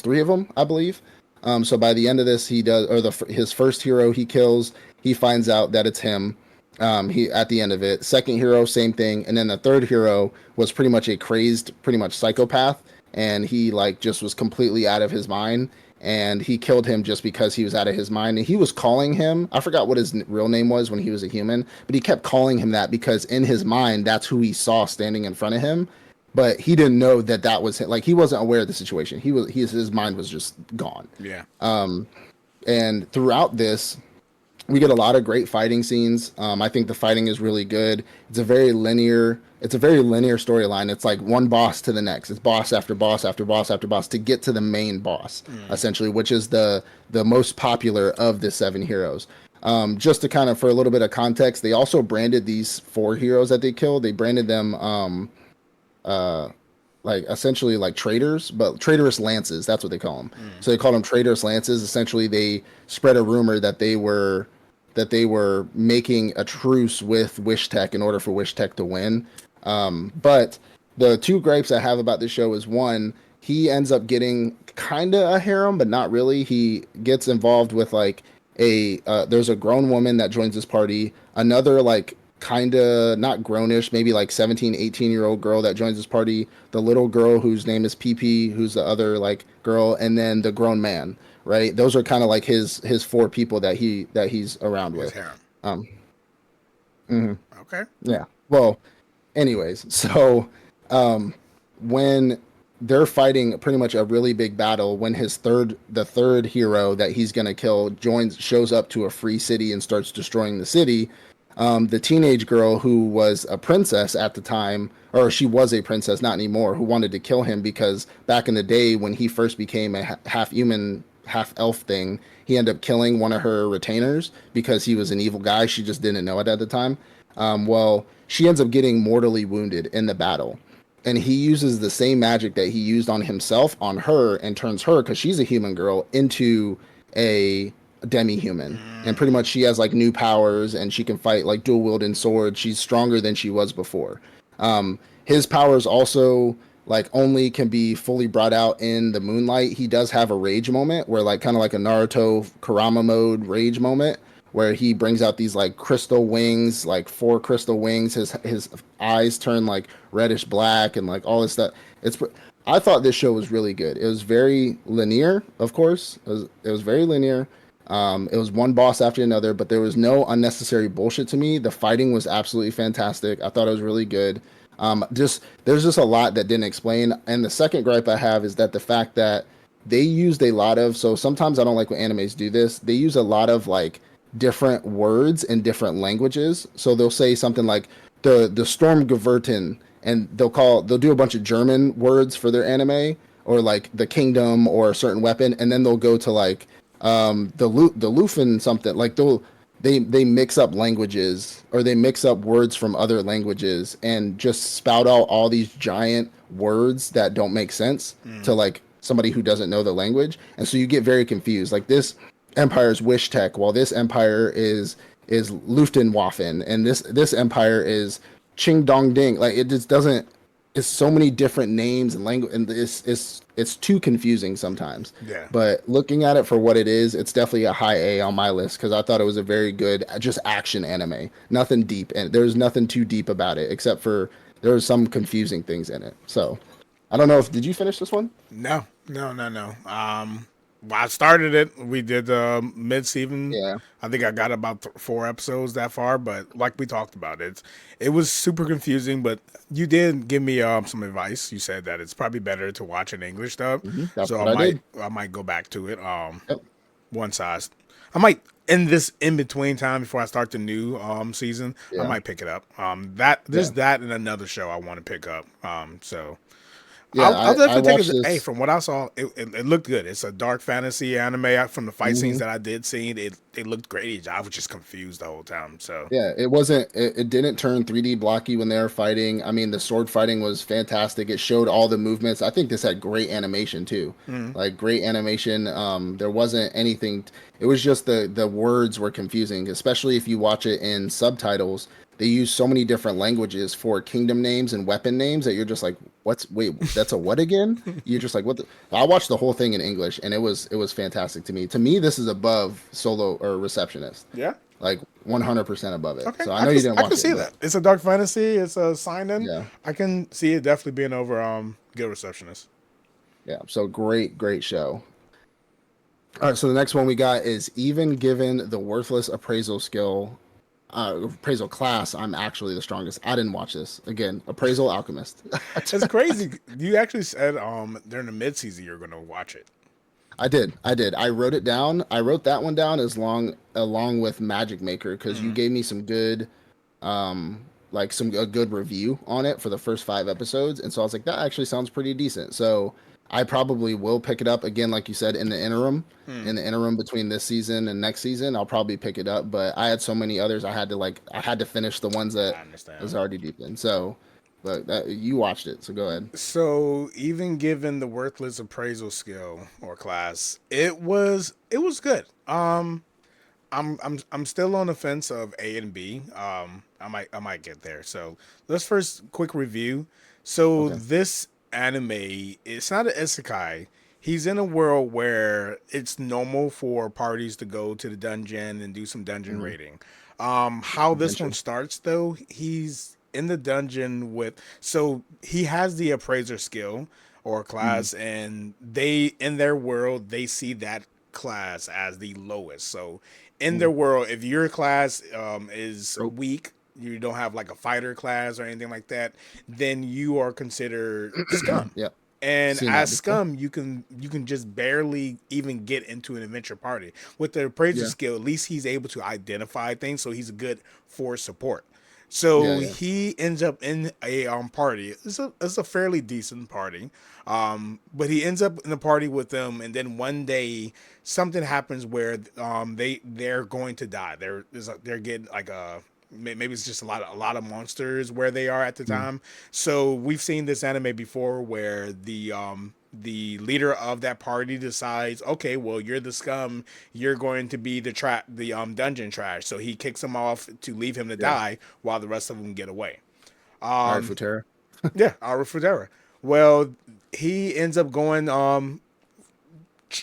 three of them, I believe. So by the end of this, he does, or his first hero he kills, he finds out that it's him. He at the end of it, second hero, same thing, and then the third hero was pretty much a crazed, pretty much psychopath, and he like just was completely out of his mind, and he killed him just because he was out of his mind. And he was calling him, I forgot what his real name was when he was a human, but he kept calling him that because in his mind that's who he saw standing in front of him. But he didn't know that that was him. Like he wasn't aware of the situation. His mind was just gone. Yeah. And throughout this, we get a lot of great fighting scenes. I think the fighting is really good. It's a very linear storyline. It's like one boss to the next. It's boss after boss after boss after boss to get to the main boss, essentially, which is the most popular of the 7 heroes. Just to kind of, for a little bit of context, they also branded these 4 heroes that they killed. They branded them like essentially like traitors, but traitorous lances. That's what they call them. So they call them traitorous lances. Essentially, they spread a rumor that they were making a truce with Wish Tech in order for Wish Tech to win. But the 2 gripes I have about this show is, one, he ends up getting kind of a harem, but not really. He gets involved with like there's a grown woman that joins this party, another like kind of not grownish, maybe like 17-18-year-old girl that joins this party, the little girl whose name is PP, who's the other like girl, and then the grown man. Right, those are kind of like his 4 people that he's around with. Okay. Yeah. Well, anyways, so when they're fighting pretty much a really big battle, when the third hero that he's gonna kill shows up to a free city and starts destroying the city. The teenage girl who was a princess at the time, or she was a princess, not anymore, who wanted to kill him because back in the day when he first became a half human, half elf thing, he ended up killing one of her retainers because he was an evil guy. She just didn't know it at the time. Well, she ends up getting mortally wounded in the battle. And he uses the same magic that he used on himself on her and turns her, because she's a human girl, into a demi-human. And pretty much she has like new powers and she can fight like dual wielding swords. She's stronger than she was before. His powers also like only can be fully brought out in the moonlight. He does have a rage moment where like kind of like a Naruto Kurama mode rage moment where he brings out these like crystal wings, like 4 crystal wings. His eyes turn like reddish black and like all this stuff. I thought this show was really good. It was very linear, of course. It was very linear. It was one boss after another, but there was no unnecessary bullshit to me. The fighting was absolutely fantastic. I thought it was really good. There's just a lot that didn't explain. And the second gripe I have is that the fact that they used a lot of, so sometimes I don't like when animes do this. They use a lot of like different words in different languages. So they'll say something like the Stormgewehrten, and they'll do a bunch of German words for their anime, or like the kingdom or a certain weapon, and then they'll go to like the Lufen something, like they mix up languages, or they mix up words from other languages and just spout out all these giant words that don't make sense to like somebody who doesn't know the language. And so you get very confused. Like this empire is Wish Tech, while this empire is Luftwaffen, and this empire is Ching Dong Ding. Like it just doesn't. It's so many different names and language, and it's too confusing sometimes. Yeah. But looking at it for what it is, it's definitely a high A on my list because I thought it was a very good, just action anime. Nothing deep, and there's nothing too deep about it except for there was some confusing things in it. So I don't know if did you finish this one? No. I started it. We did mid-season. Yeah. I think I got about 4 episodes that far, but like we talked about, it was super confusing. But you did give me some advice. You said that it's probably better to watch an English dub, That's so what I did. I might go back to it. Yep. Once I might end this in between time before I start the new season. I Yeah. might pick it up. There's Yeah. that and another show I want to pick up. So Yeah, I'll I definitely take watched it. Hey, this. from what I saw, it looked good. It's a dark fantasy anime. From the fight scenes Mhm. that I did see, it looked great. I was just confused the whole time. So Yeah, it wasn't. It didn't turn 3D blocky when they were fighting. I mean, the sword fighting was fantastic. It showed all the movements. I think this had great animation too, mm, like great animation. There wasn't anything. It was just the words were confusing, especially if you watch it in subtitles. They use so many different languages for kingdom names and weapon names that you're just like, what's wait, that's a what again? You're just like, what? I watched the whole thing in English, and it was fantastic to me. To me, this is above Solo or Receptionist, yeah, like 100% above it. okay, So I know you didn't I can watch see it, but that. It's a dark fantasy. It's a sign in. yeah, I can see it definitely being over Good Receptionist. yeah. So great show. All right, so the next one we got is even given the worthless appraisal class, I'm actually the strongest. I didn't watch this. Again, appraisal alchemist. It's crazy. You actually said during the mid season you're gonna watch it. I did. I wrote it down. I wrote that one down as long along with Magic Maker because you Mm. gave me some good like some a good review on it for the first 5 episodes, and so I was like, that actually sounds pretty decent. So I probably will pick it up again, like you said, in the interim. Mm. In the interim between this season and next season, I'll probably pick it up. But I had so many others, I had to finish the ones that I I was understand. already deep in. So, but you watched it, so go ahead. So even given the worthless appraisal skill or class, it was good. I'm still on the fence of A and B. I might get there. So let's first quick review. So Okay. this anime, it's not an isekai. He's in a world where it's normal for parties to go to the dungeon and do some dungeon Hmm. raiding. How this one Adventure. starts though, he's in the dungeon with, so he has the appraiser skill or Hmm. class, and they in their world they see that class as the lowest. So in Hmm. their world, if your class is Rope. weak, you don't have like a fighter class or anything like that, then you are considered scum. Yep. And Seen as that before. scum, you can just barely even get into an adventure party. With the appraiser Yeah. skill, at least he's able to identify things, so he's a good force support. Yeah. So Yeah. he ends up in a party. It's a fairly decent party, but he ends up in a party with them, and then one day something happens where they're going to die. They're getting like a, maybe it's just a lot of monsters where they are at the Mm. time. So we've seen this anime before where the leader of that party decides, okay, well, you're the scum, you're going to be the dungeon trash. So he kicks him off to leave him to Yeah. die while the rest of them get away. All right, Futera. Yeah, Ara Fudera. Well, he ends up going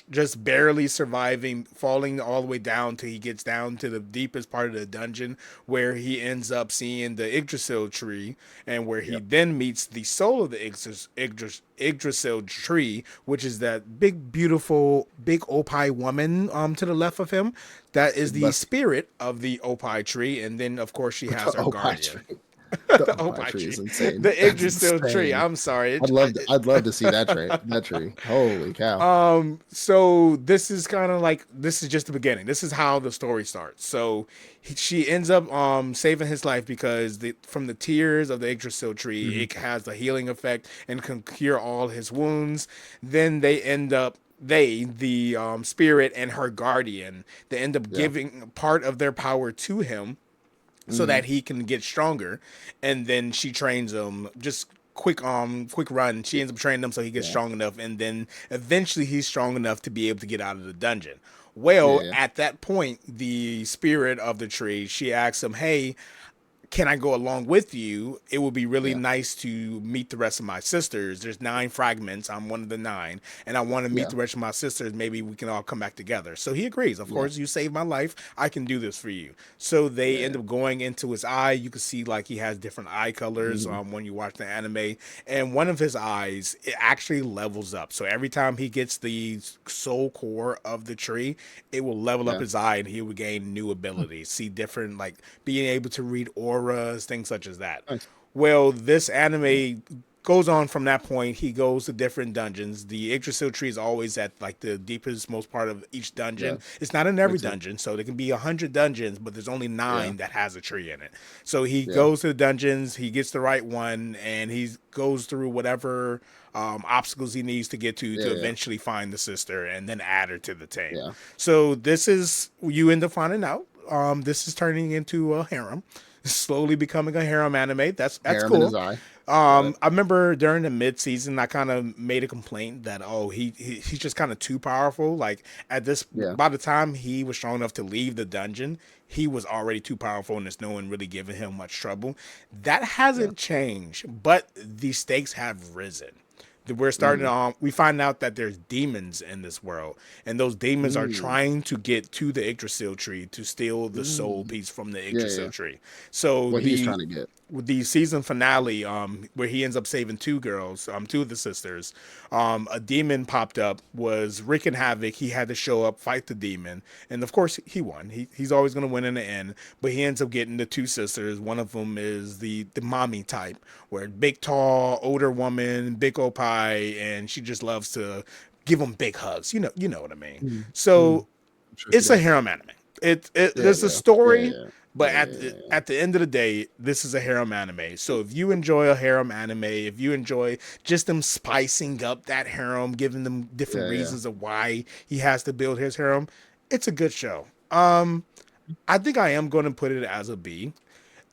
just barely surviving, falling all the way down till he gets down to the deepest part of the dungeon, where he ends up seeing the Yggdrasil tree, and where he Yep. then meets the soul of the Yggdrasil tree, which is that big, beautiful, big Opie woman to the left of him. That is the But spirit of the Opie tree, and then of course she has the her opie guardian. tree. The The opie Opie tree is tree, insane. the That's Yggdrasil tree. insane. I'm sorry. I'd love to see that tree. That tree. Holy cow. So this is kind of like, this is just the beginning. This is how the story starts. So she ends up saving his life because from the tears of the Yggdrasil tree, Hmm. it has the healing effect and can cure all his wounds. Then they end up, the spirit and her guardian, they end up Yeah. giving part of their power to him so Hmm. that he can get stronger. And then she trains him, just quick run. She ends up training him so he gets Yeah. strong enough, and then eventually he's strong enough to be able to get out of the dungeon. Yeah. Well, Yeah. at that point, the spirit of the tree, she asks him, hey, can I go along with you? It would be really Yeah. nice to meet the rest of my sisters. There's 9 fragments. I'm one of the 9, and I want to meet Yeah. the rest of my sisters. Maybe we can all come back together. So he agrees. Of Yeah. course, you saved my life. I can do this for you. So they Yeah. end up going into his eye. You can see like he has different eye colors Hmm. when you watch the anime, and one of his eyes, it actually levels up. So every time he gets the soul core of the tree, it will level up Yeah. his eye, and he will gain new abilities. See different, like being able to read auras, things such as that. Nice. Well, this anime goes on from that point. He goes to different dungeons. The Yggdrasil tree is always at like the deepest, most part of each Yeah. dungeon. It's not in every Makes sense. dungeon, so there can be 100 dungeons, but there's only Yeah. 9 that has a tree in it. So he Yeah. goes to the dungeons, he gets the right one, and he goes through whatever obstacles he needs to get to Yeah. Yeah. eventually find the sister and then add her to the team. Yeah. So this is you end up finding out. This is turning into a harem, slowly becoming a harem anime. That's Harem in his cool. eye. Got it. I remember during the mid season, I kind of made a complaint that he's just kind of too powerful. Like at this, Yeah. by the time he was strong enough to leave the dungeon, he was already too powerful, and there's no one really giving him much trouble. That Yeah. hasn't changed, but the stakes have risen. We're starting Mm. to, we find out that there's demons in this world, and those demons are Mm. trying to get to the Yggdrasil tree to steal the soul Mm. piece from the Yeah. Yggdrasil Yeah. tree. So What he's trying to get. with the season finale, where he ends up saving 2 girls, 2 of the sisters, a demon popped up, was wreaking havoc. He had to show up, fight the demon, and of course he won. He's always going to win in the end, but he ends up getting the 2 sisters. One of them is the mommy type, where big, tall, older woman, big old pie, and she just loves to give them big hugs. You know what I mean. Mm. Mm. So I'm sure she it's a does. harem anime. Yeah. There's a Yeah. Yeah. story, Yeah. but Yeah. Yeah. Yeah. at the end of the day, this is a harem anime. So if you enjoy a harem anime, if you enjoy just them spicing up that harem, giving them different Yeah. Yeah. reasons of why he has to build his harem, it's a good show. I think I am going to put it as a B.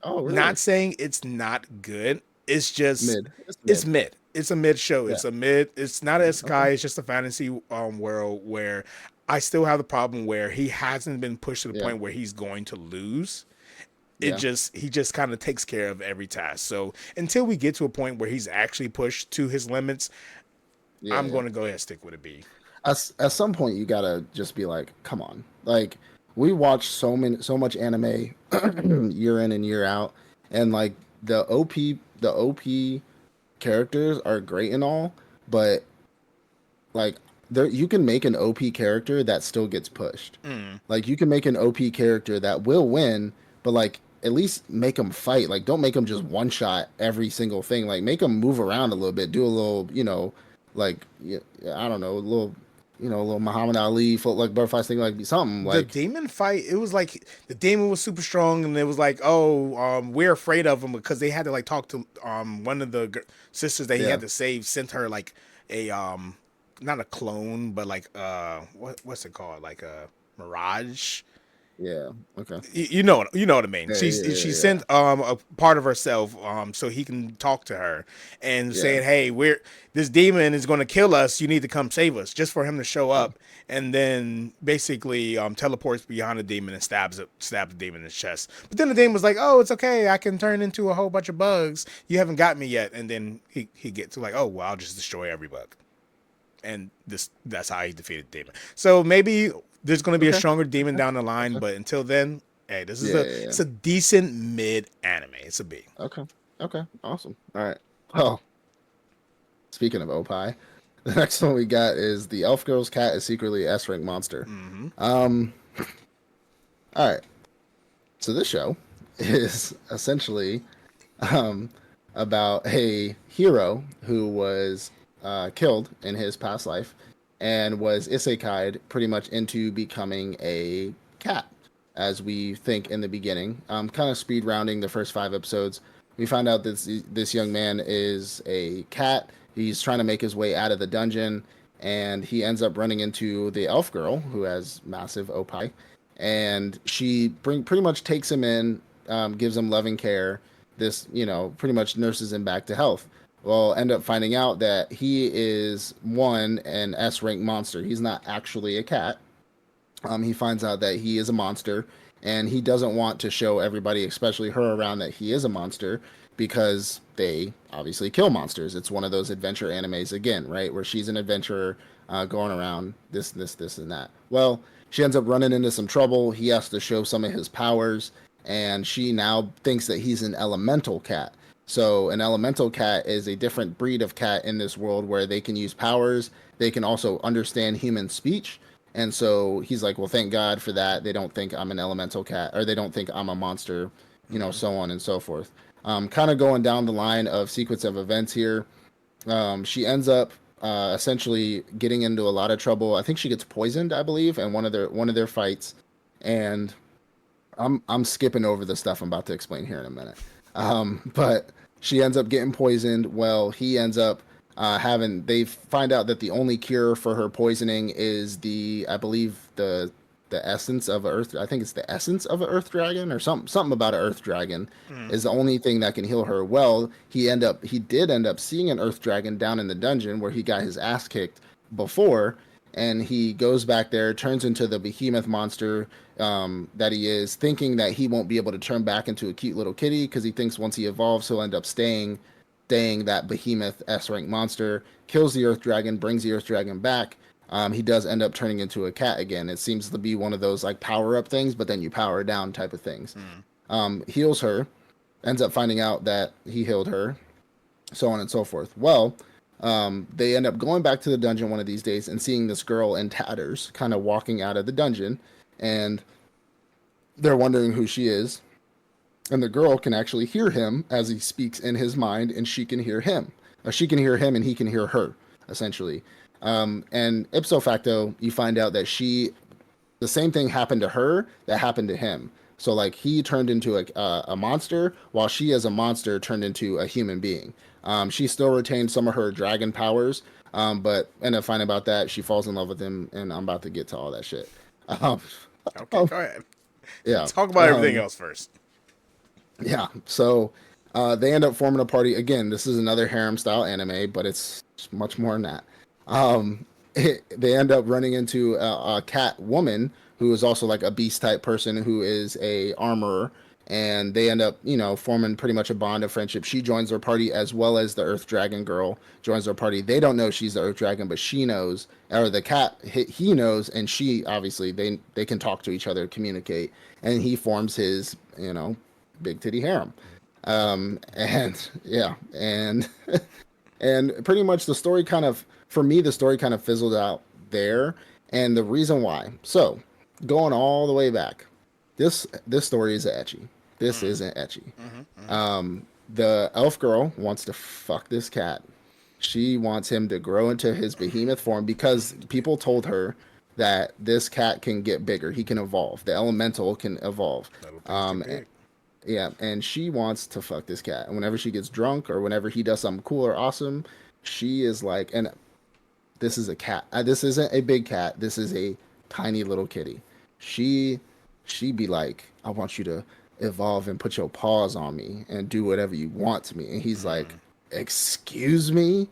Oh, Not really? saying it's not good. It's just Mid. It's it's mid. mid. It's a mid show. Yeah. It's a mid. It's not a Okay. isekai. It's just a fantasy world where I still have the problem where he hasn't been pushed to the Yeah. point where he's going to lose. Yeah. He just kind of takes care of every task. So until we get to a point where he's actually pushed to his limits, Yeah. I'm Yeah. going to go ahead and stick with a B. At some point, you gotta just be like, come on. Like, we watch so much anime year in and year out, and like the OP characters are great and all, but like there you can make an OP character that still gets pushed. Mm. Like you can make an OP character that will win, but like at least make them fight. Like don't make them just one shot every single thing. Like make them move around a little bit, do a little, like I don't know, a little, a little Muhammad Ali foot like butterfly thing, like something The like demon fight, it was like the demon was super strong, and it was like, oh, we're afraid of him because they had to like talk to one of the sisters that he yeah, had to save. Sent her like a not a clone, but like what's it called, like a mirage. yeah, okay, You know what I mean. yeah, yeah, She yeah, sent a part of herself so he can talk to her and yeah, saying, "Hey, we're this demon is going to kill us. You need to come save us." Just for him to show yeah, up and then basically teleports behind the demon and stabs the demon in his chest. But then the demon was like, "Oh, it's okay. I can turn into a whole bunch of bugs. You haven't got me yet." And then he gets like, "Oh, well, I'll just destroy every bug." And that's how he defeated the demon. So maybe there's going to be a okay, stronger demon okay, down the line, okay, but until then, hey, this is yeah, yeah, yeah. it's a decent mid anime. It's a B. Okay, okay, awesome. All right. Well, speaking of Opie, the next one we got is the Elf Girl's cat is secretly a S rank monster. Mm-hmm. Um, all right. So this show is essentially um, about a hero who was killed in his past life and was isekai'd pretty much into becoming a cat, as we think in the beginning. Kind of speed rounding the first 5 episodes. We find out that this young man is a cat. He's trying to make his way out of the dungeon, and he ends up running into the elf girl who has massive opi, and she pretty much takes him in, gives him loving care. This, pretty much nurses him back to health. Well, end up finding out that he is an S rank monster. He's not actually a cat. He finds out that he is a monster, and he doesn't want to show everybody, especially her, around that he is a monster because they obviously kill monsters. It's one of those adventure animes again, right, where she's an adventurer going around this, and that. Well, she ends up running into some trouble. He has to show some of his powers, and she now thinks that he's an elemental cat. So an elemental cat is a different breed of cat in this world where they can use powers. They can also understand human speech. And so he's like, well, thank God for that. They don't think I'm an elemental cat, or they don't think I'm a monster, Mm-hmm. so on and so forth. Kind of going down the line of sequence of events here. She ends up essentially getting into a lot of trouble. I think she gets poisoned, I believe, in one of their fights. And I'm skipping over the stuff I'm about to explain here in a minute. But she ends up getting poisoned. Well, he ends up having. They find out that the only cure for her poisoning is I believe the essence of a earth. I think it's the essence of an earth dragon or something about an earth dragon Mm. is the only thing that can heal her. Well, he did end up seeing an earth dragon down in the dungeon where he got his ass kicked before, and he goes back there, turns into the behemoth monster that he is, thinking that he won't be able to turn back into a cute little kitty because he thinks once he evolves, he'll end up staying that behemoth S rank monster. Kills the earth dragon, brings the earth dragon back. He does end up turning into a cat again. It seems to be one of those like power up things, but then you power down type of things. Mm. Heals her, ends up finding out that he healed her, so on and so forth. Well, they end up going back to the dungeon one of these days and seeing this girl in tatters kind of walking out of the dungeon, and they're wondering who she is. And the girl can actually hear him as he speaks in his mind, and she can hear him. She can hear him, and he can hear her, essentially. And ipso facto, you find out that the same thing happened to her that happened to him. So like he turned into a monster, while she as a monster turned into a human being. She still retained some of her dragon powers, but end up finding about that. She falls in love with him, and I'm about to get to all that shit. Um, Okay, go ahead. yeah. Talk about everything Um, else first. yeah. So they end up forming a party. Again, this is another harem style anime, but it's much more than that. They end up running into a cat woman who is also like a beast type person who is a armorer, and they end up forming pretty much a bond of friendship. She joins their party as well as the earth dragon girl joins their party. They don't know she's the earth dragon, but she knows, or the cat he knows, and she obviously they can talk to each other, communicate, and he forms his big titty harem. And yeah, and pretty much the story kind of, for me, the story kind of fizzled out there. And the reason why, so going all the way back, this story is etchy. This Mm. isn't etchy. Mm-hmm. The elf girl wants to fuck this cat. She wants him to grow into his behemoth form because people told her that this cat can get bigger. He can evolve. The elemental can evolve. Little things get Um, big. yeah, and she wants to fuck this cat. And whenever she gets drunk or whenever he does something cool or awesome, she is like, and this is a cat. This isn't a big cat. This is a tiny little kitty. She she be like, I want you to evolve and put your paws on me and do whatever you want to me. And he's like, Mm. excuse me?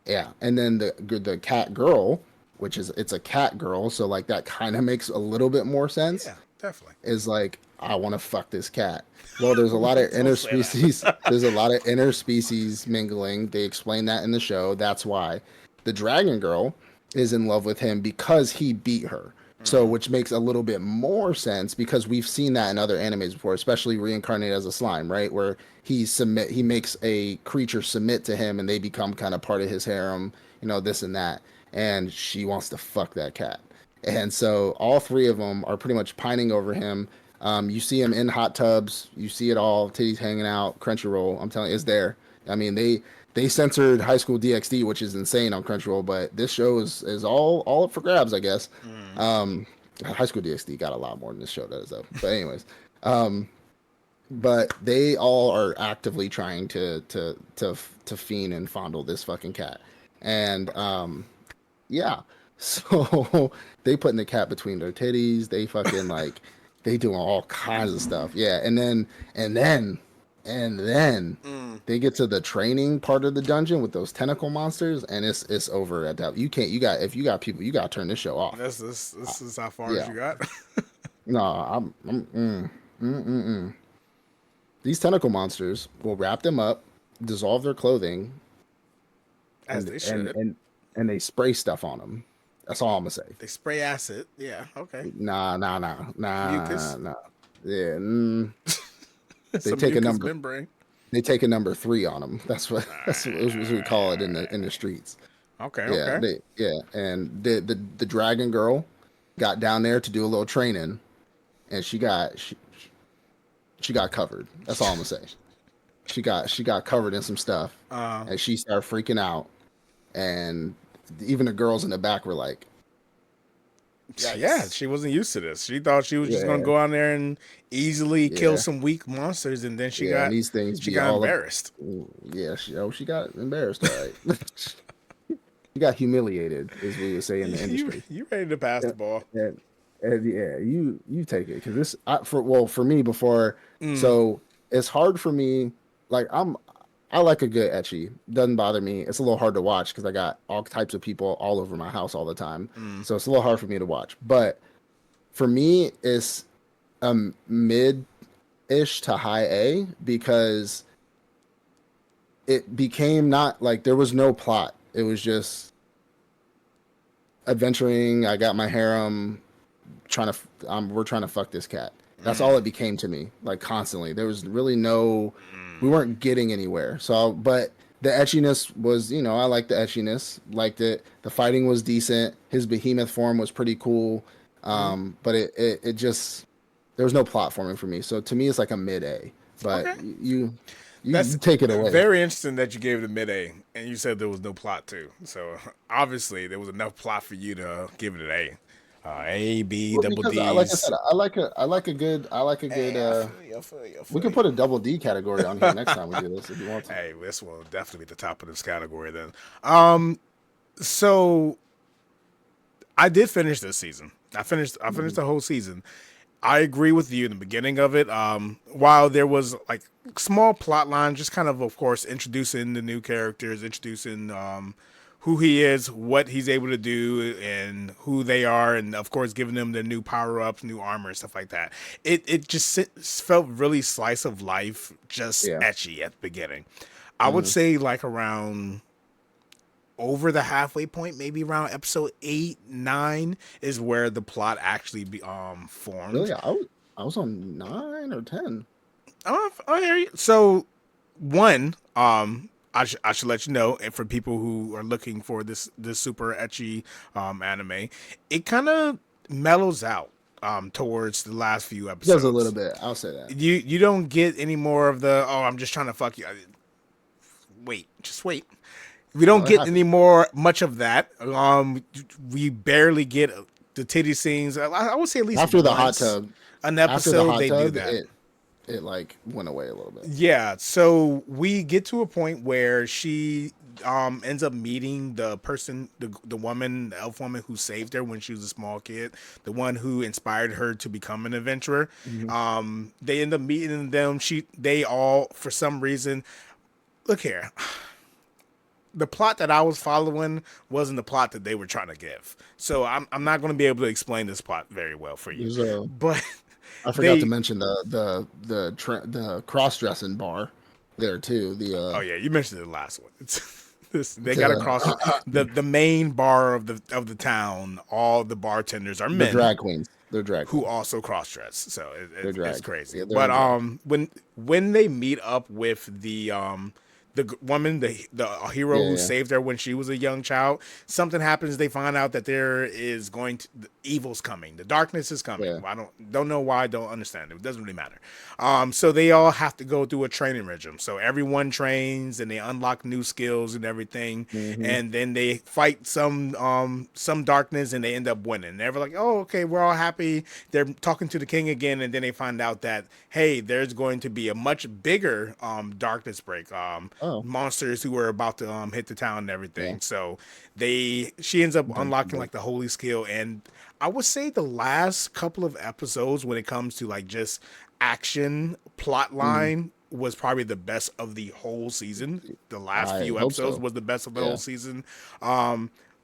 Yeah. And then the cat girl, which is it's a cat girl, so like that kind of makes a little bit more sense, Yeah, definitely. is like, I want to fuck this cat. Well, there's a lot of Don't say interspecies. that. There's a lot of interspecies mingling. They explain that in the show. That's why the dragon girl is in love with him because he beat her. So, Mm. which makes a little bit more sense because we've seen that in other animes before, especially Reincarnated as a Slime, right? Where he makes a creature submit to him and they become kind of part of his harem, this and that. And she wants to fuck that cat. And so all three of them are pretty much pining over him. You see him in hot tubs. You see it all. Titties hanging out. Crunchyroll. I'm telling you, it's there. I mean, they censored High School DxD, which is insane on Crunchyroll. But this show is all up for grabs, I guess. Mm. Um, High School DxD got a lot more than this show does, though. But anyways, um, but they all are actively trying to fiend and fondle this fucking cat, and yeah. So they putting the cat between their titties. They fucking like they doing all kinds of stuff. Yeah. And then Mm. they get to the training part of the dungeon with those tentacle monsters, and it's over at that. You can't, you got, if you got people, you gotta turn this show off. This is how far as Yeah. you got. No, these tentacle monsters will wrap them up, dissolve their clothing, As and they and should. and and they spray stuff on them. That's all I'm gonna say. They spray acid. Yeah, okay. Nah. Yeah, they Some take a mucous number. membrane. They take a number three on them. That's what that's what we call it in the streets. Okay, Yeah, okay. and the dragon girl got down there to do a little training, and she got covered. That's all I'm gonna say. She got covered in some stuff, Uh, and she started freaking out. and even the girls in the back were like, Yeah, "Yikes!" she wasn't used to this. She thought she was just gonna Yeah, go out there and easily kill yeah, some weak monsters, and then yeah. And these things she be got all up. embarrassed. Yeah, she got embarrassed. All right, she got humiliated, as we would say in the industry. You ready to pass Yeah, the ball? and yeah, you take it because for me before. Mm, So it's hard for me. Like I like a good etchy. Doesn't bother me. It's a little hard to watch because I got all types of people all over my house all the time. mm, So it's a little hard for me to watch. But for me, it's mid-ish to high A because it became not like there was no plot. It was just adventuring. I got my harem trying to we're trying to fuck this cat. That's all mm, it became to me, like constantly. There was really no, we mm. weren't getting anywhere. So, but the etchiness was, I liked the etchiness, liked it. The fighting was decent. His behemoth form was pretty cool. Mm. But it just there was no plot forming for me. So to me, it's like a mid A. But Okay, you that's take it away. very interesting that you gave it a mid A, and you said there was no plot too. So obviously there was enough plot for you to give it an A. A, B, Well, double because like I said, D's. I like a good. Hey, I feel you. I feel you. I We feel can put a double D category on here next time we do this if you want to. Hey, this will definitely be the top of this category then. Um, so I did finish this season. I finished Mhm. the whole season. I agree with you in the beginning of it. While there was like small plot lines, just kind of course, introducing the new characters, introducing who he is, what he's able to do, and who they are, and of course, giving them the new power ups, new armor, and stuff like that. It just felt really slice of life, just Yeah. etchy at the beginning. I would Hmm. say like around over the halfway point, maybe around episode 8, 9 is where the plot actually be Really, formed. I was on 9 or 10. I hear you. So one, I should let you know, and for people who are looking for this super etchy anime, it kind of mellows out towards the last few It does a little episodes. bit. I'll say that. You don't get any more of the I'm just trying to fuck you. Wait, just wait. We don't No, it get any happens more much of that. We barely get the titty scenes. I would say at least after the hot once tub. an After the episode hot they do tub, that. it like went away a little bit. Yeah, so we get to a point where she ends up meeting the person, the woman, the elf woman who saved her when she was a small kid, the one who inspired her to become an adventurer. Hmm. They end up meeting them. They all for some reason look here. The plot that I was following wasn't the plot that they were trying to give. So I'm not going to be able to explain this plot very well for you. There's a But I forgot to they mention the cross dressing bar there too. oh yeah, you mentioned the last one. They got a The cross the main bar of the town. All the bartenders are the men drag queens. They're drag who queens. also cross dress. So They're it's drag. crazy. Yeah, they're But in drag. when they meet up with the woman, the hero Yeah, who yeah, saved her when she was a young child, something happens. They find out that there is going to the evil's coming. The darkness is coming. yeah. I don't know why. I don't understand. It doesn't really matter. So they all have to go through a training regime. So everyone trains and they unlock new skills and everything, Hmm. and then they fight some darkness and they end up winning. They're like, oh, okay, we're all happy. They're talking to the king again, and then they find out that hey, there's going to be a much bigger darkness break. Oh, Monsters who were about to hit the town and yeah. everything. So she ends up Dungeon unlocking break. like the holy skill, and I would say the last couple of episodes when it comes to like just action plot Hmm. line was probably the best of the whole season. The last I few hope episodes so. was the best of the whole Yeah. season.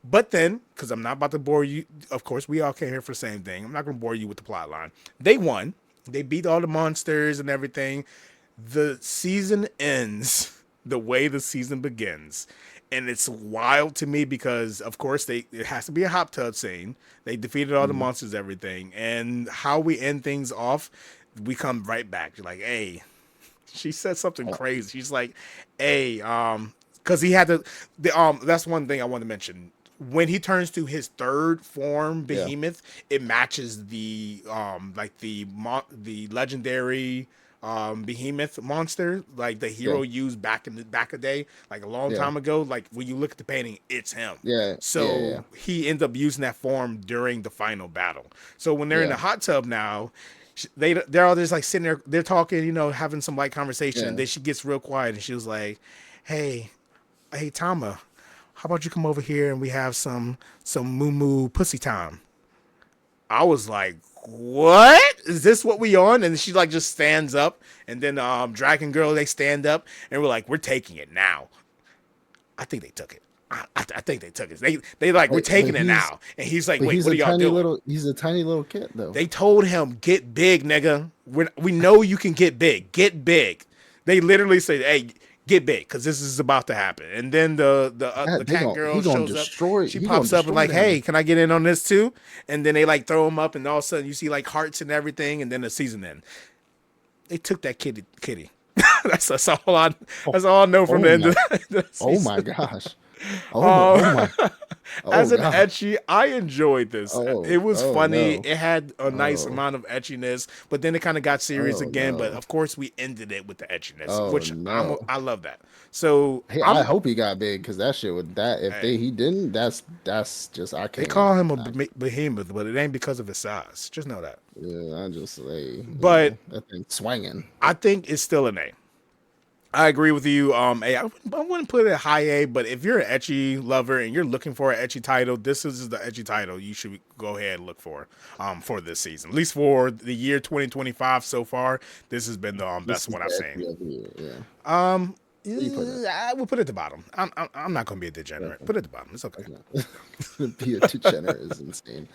But then, because I'm not about to bore you, of course, we all came here for the same thing. I'm not going to bore you with the plot line. They won. They beat all the monsters and everything. The season ends the way the season begins. And it's wild to me because, of course, it has to be a hot tub scene. They defeated all the Hmm. monsters, everything. And how we end things off, we come right back. You're like, hey, she said something Oh, crazy. She's like, hey, because he had to, that's one thing I want to mention. When he turns to his third form, yeah. Behemoth, it matches the legendary, behemoth monster, like the Yeah. hero used back in the back of the day, like a long Yeah. time ago. Like when you look at the painting, it's him. Yeah. Yeah. Yeah. So he ends up using that form during the final battle. So when they're in Yeah. the hot tub now, they're all just like sitting there, they're talking, having some light conversation, and Yeah. then she gets real quiet and she was like, "Hey, hey, Tama, how about you come over here and we have some moo moo pussy time?" I was like, "What is this? What we on?" And she like just stands up, and then Dragon Girl, they stand up, and we're like, "We're taking it now." I think they took it. I think they took it. They like, "We're But taking it now," and he's like, but "Wait, he's what a are y'all tiny doing?" little he's a tiny little kid though. They told him, "Get big, nigga. We know you can get big. Get big." They literally said, "Hey, get big, because this is about to happen." And then the That they cat gon' girl he gonna shows up. destroy She he gonna pops up and destroy like, them. "Hey, can I get in on this too?" And then they like throw him up, and all of a sudden you see like hearts and everything. And then the season end, they took that kitty. that's all I Oh, that's all I know from oh the end my of the oh season. my gosh. Oh my oh As an god. etchy, I enjoyed this. It was Oh funny. no. It had a nice Oh. amount of etchiness, but then it kind of got serious Oh again. But no. of course, we ended it with the etchiness, Oh which no. I love that. So Hey, I I'm hope he got big because that shit would that if hey, he didn't, that's just I they can't. call him a behemoth, but it ain't because of his size. Just know that. Yeah, I just like But that thing swinging. I think it's still an A. I agree with you. I wouldn't put it high A, but if you're an etchy lover and you're looking for an etchy title, this is the etchy title you should go ahead and look for this season. At least for the year 2025 so far, this has been the This best is one I've the seen. edgy of the year. Yeah. Where you putting it? I will put it at the bottom. I'm not gonna be a degenerate. Okay. Put it at the bottom. It's okay. Okay. Be a degenerate is insane.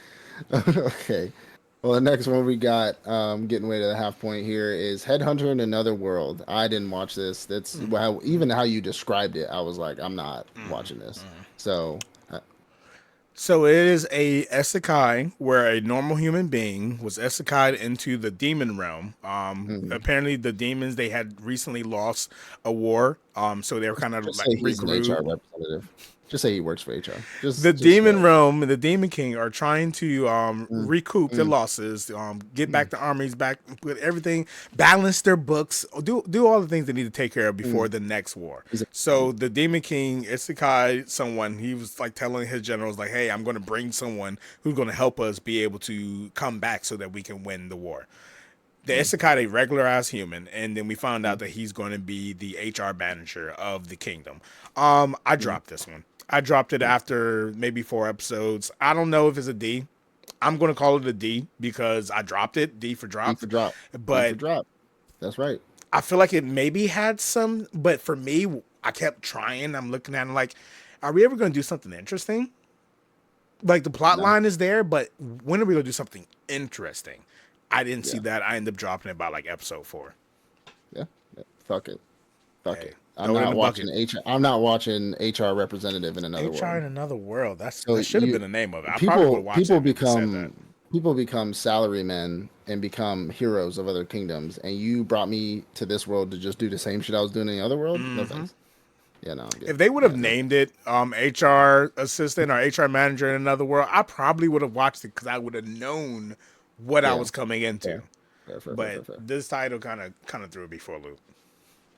Okay. Well, the next one we got, getting way to the half point here, is Headhunter in Another World. I didn't watch this. That's how even how you described it, I was like, I'm not watching this. So, So it is a isekai where a normal human being was isekai'd into the demon realm. mhm. Apparently the demons, they had recently lost a war. So they were kind of Just like say he's an regroup. HR representative. Just say he works for HR. The Just demon realm and the demon king are trying to mm, recoup their mm, losses, get mm, back the armies back, put everything, balance their books, do all the things they need to take care of before mm. the next war. He's a, So the demon king isekai someone, he was like telling his generals like, "Hey, I'm going to bring someone who's going to help us be able to come back so that we can win the war." The mm, isekai, a regular ass human, and then we found out mm, that he's going to be the HR manager of the kingdom. I mm, dropped this one. I dropped it mm. after maybe 4 episodes. I don't know if it's a D. I'm going to call it a D because I dropped it. D for D dropped. for drop. D for But drop. That's right. I feel like it maybe had some. But for me, I kept trying. I'm looking at it like, are we ever going to do something interesting? Like the plot No. line is there, but when are we going to do something interesting? I didn't see Yeah. that. I ended up dropping it by like episode 4. Yeah. Yeah. Fuck it. Fuck Hey, it. I'm throw it in not the watching bucket. HR. I'm not watching HR representative in another HR world. in another world. So That should have you been the name of it. I probably would people have watched people it if it said that. become people become salarymen and become heroes of other kingdoms, and you brought me to this world to just do the same shit I was doing in the other world. No thanks. Yeah, no, I'm good. If they would have Yeah, no. named it HR assistant or HR manager in another world, I probably would have watched it because I would have known what I Yeah, was coming into. fair, fair, fair, fair, But fair, fair. this title kind of threw me for a loop.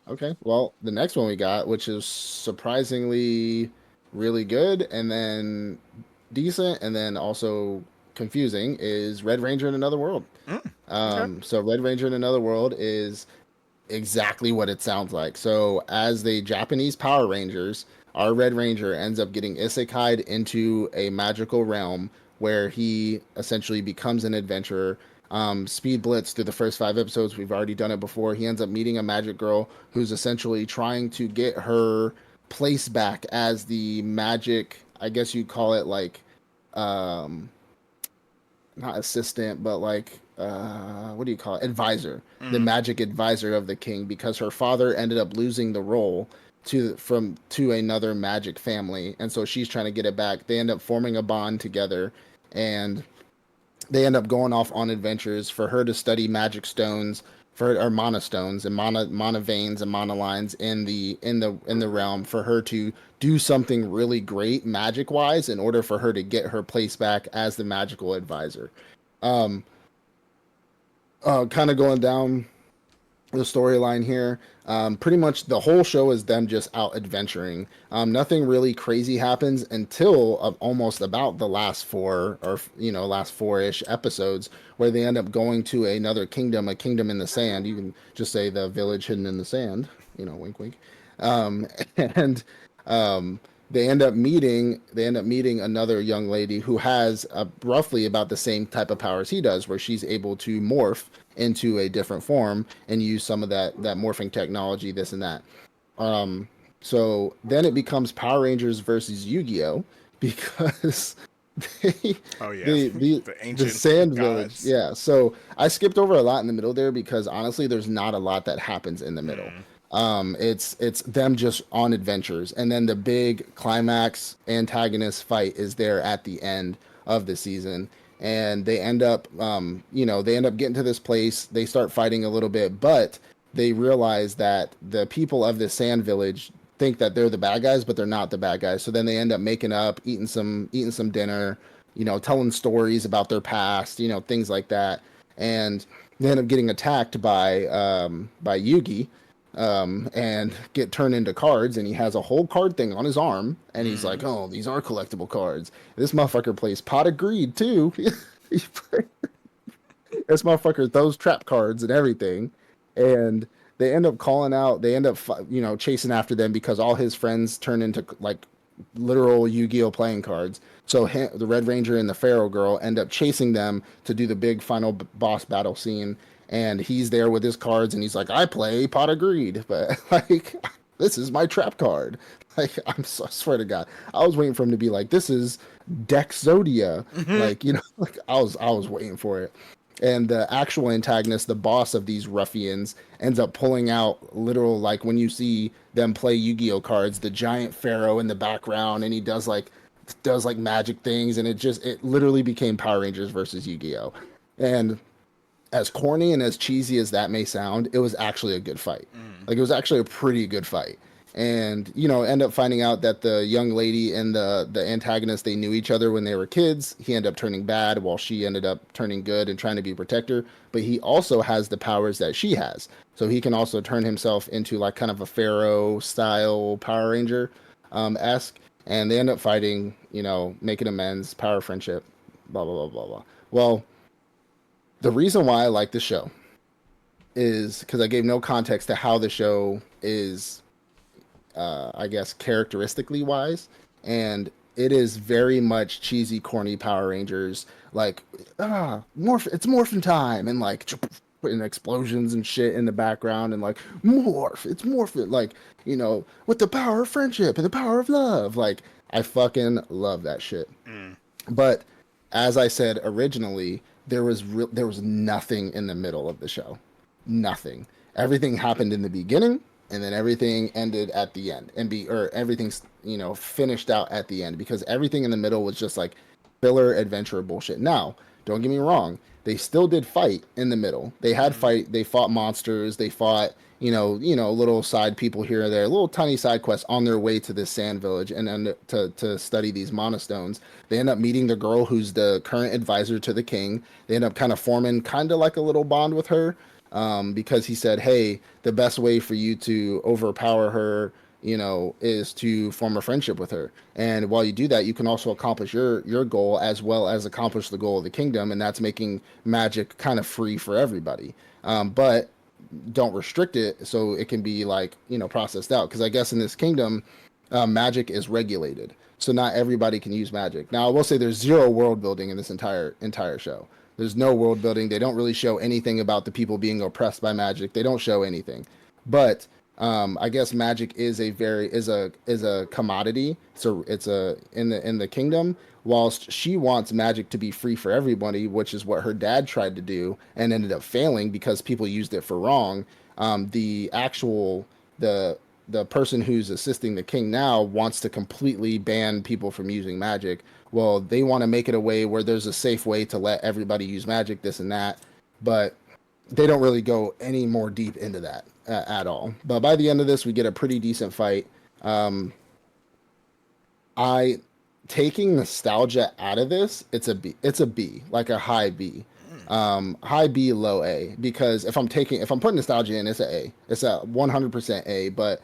Okay, well, the next one we got, which is surprisingly really good, and then decent, and then also confusing, is Red Ranger in Another World. Okay. So Red Ranger in Another World is exactly what it sounds like. So as the Japanese Power Rangers, our Red Ranger ends up getting isekai'd into a magical realm where he essentially becomes an adventurer. Speed Blitz through the first 5 episodes. We've already done it before. He ends up meeting a magic girl who's essentially trying to get her place back as the magic. I guess you call it like um, not assistant, but like what do you call it? Advisor, the Mm. magic advisor of the king, because her father ended up losing the role to another magic family, and so she's trying to get it back. They end up forming a bond together, and they end up going off on adventures for her to study magic stones for or mana stones and mana veins and mana lines in the realm for her to do something really great magic wise in order for her to get her place back as the magical advisor. um kind of going down the storyline here. Pretty much the whole show is them just out adventuring. Nothing really crazy happens until almost about the last four or last four-ish episodes where they end up going to another kingdom, a kingdom in the sand. You can just say the village hidden in the sand. Wink, wink. Um, and um, they end up meeting another young lady who has roughly about the same type of powers he does, where she's able to morph into a different form and use some of that morphing technology, this and that. Um, so then it becomes Power Rangers versus Yu-Gi-Oh because they, Oh yeah, the the the the ancient Sand Village. gods. Yeah. So I skipped over a lot in the middle there because honestly, there's not a lot that happens in the middle. It's them just on adventures, and then the big climax antagonist fight is there at the end of the season, and they end up getting to this place. They start fighting a little bit, but they realize that the people of this sand village think that they're the bad guys, but they're not the bad guys. So then they end up making up, eating some dinner, telling stories about their past, things like that, and they end up getting attacked by Yugi, and get turned into cards. And he has a whole card thing on his arm, and he's like, "Oh, these are collectible cards." This motherfucker plays Pot of Greed too. This motherfucker throws trap cards and everything, and they end up chasing after them because all his friends turn into like literal Yu-Gi-Oh playing cards. So the Red Ranger and the Pharaoh Girl end up chasing them to do the big final boss battle scene, and he's there with his cards, and he's like, "I play Pot of Greed," but like, this is my trap card. Like, I swear to God, I was waiting for him to be like, "This is Dex Zodia," like, like I was waiting for it. And the actual antagonist, the boss of these ruffians, ends up pulling out literal, like when you see them play Yu-Gi-Oh cards, the giant pharaoh in the background, and he does like magic things, and it literally became Power Rangers versus Yu-Gi-Oh. And as corny and as cheesy as that may sound, it was actually a good fight. Like, it was actually a pretty good fight. And end up finding out that the young lady and the antagonist, they knew each other when they were kids. He ended up turning bad while she ended up turning good and trying to be a protector. But he also has the powers that she has, so he can also turn himself into like kind of a pharaoh style Power Ranger esque. And they end up fighting, making amends, power friendship, blah blah blah blah blah. Well, the reason why I like the show is because I gave no context to how the show is, I guess, characteristically wise, and it is very much cheesy, corny Power Rangers, like it's morphin' time, and like putting explosions and shit in the background, and like it's morphin', like with the power of friendship and the power of love. Like, I fucking love that shit. But as I said originally, there was nothing in the middle of the show. Nothing. Everything happened in the beginning, and then everything ended at the end, or everything's finished out at the end, because everything in the middle was just like filler adventure bullshit. Now, don't get me wrong, they still did fight in the middle. They fought monsters, they fought little side people here or there, little tiny side quests on their way to this sand village, and then to study these monostones. They end up meeting the girl who's the current advisor to the king. They end up kind of forming kind of like a little bond with her, because he said, "Hey, the best way for you to overpower her, is to form a friendship with her. And while you do that, you can also accomplish your goal as well as accomplish the goal of the kingdom, and that's making magic kind of free for everybody. But don't restrict it so it can be like processed out, because I guess in this kingdom, magic is regulated, so not everybody can use magic. Now, I will say there's zero world building in this entire show. There's no world building. They don't really show anything about the people being oppressed by magic. They don't show anything. But I guess magic is a commodity. So it's a in the kingdom. Whilst she wants magic to be free for everybody, which is what her dad tried to do and ended up failing because people used it for wrong. The actual the person who's assisting the king now wants to completely ban people from using magic. Well, they want to make it a way where there's a safe way to let everybody use magic, this and that. But they don't really go any more deep into that at all. But by the end of this, we get a pretty decent fight. Um, I Taking nostalgia out of this, it's a B. It's a B, like a high B. High B, low A, because if I'm putting nostalgia in, it's a A. It's a 100% A. But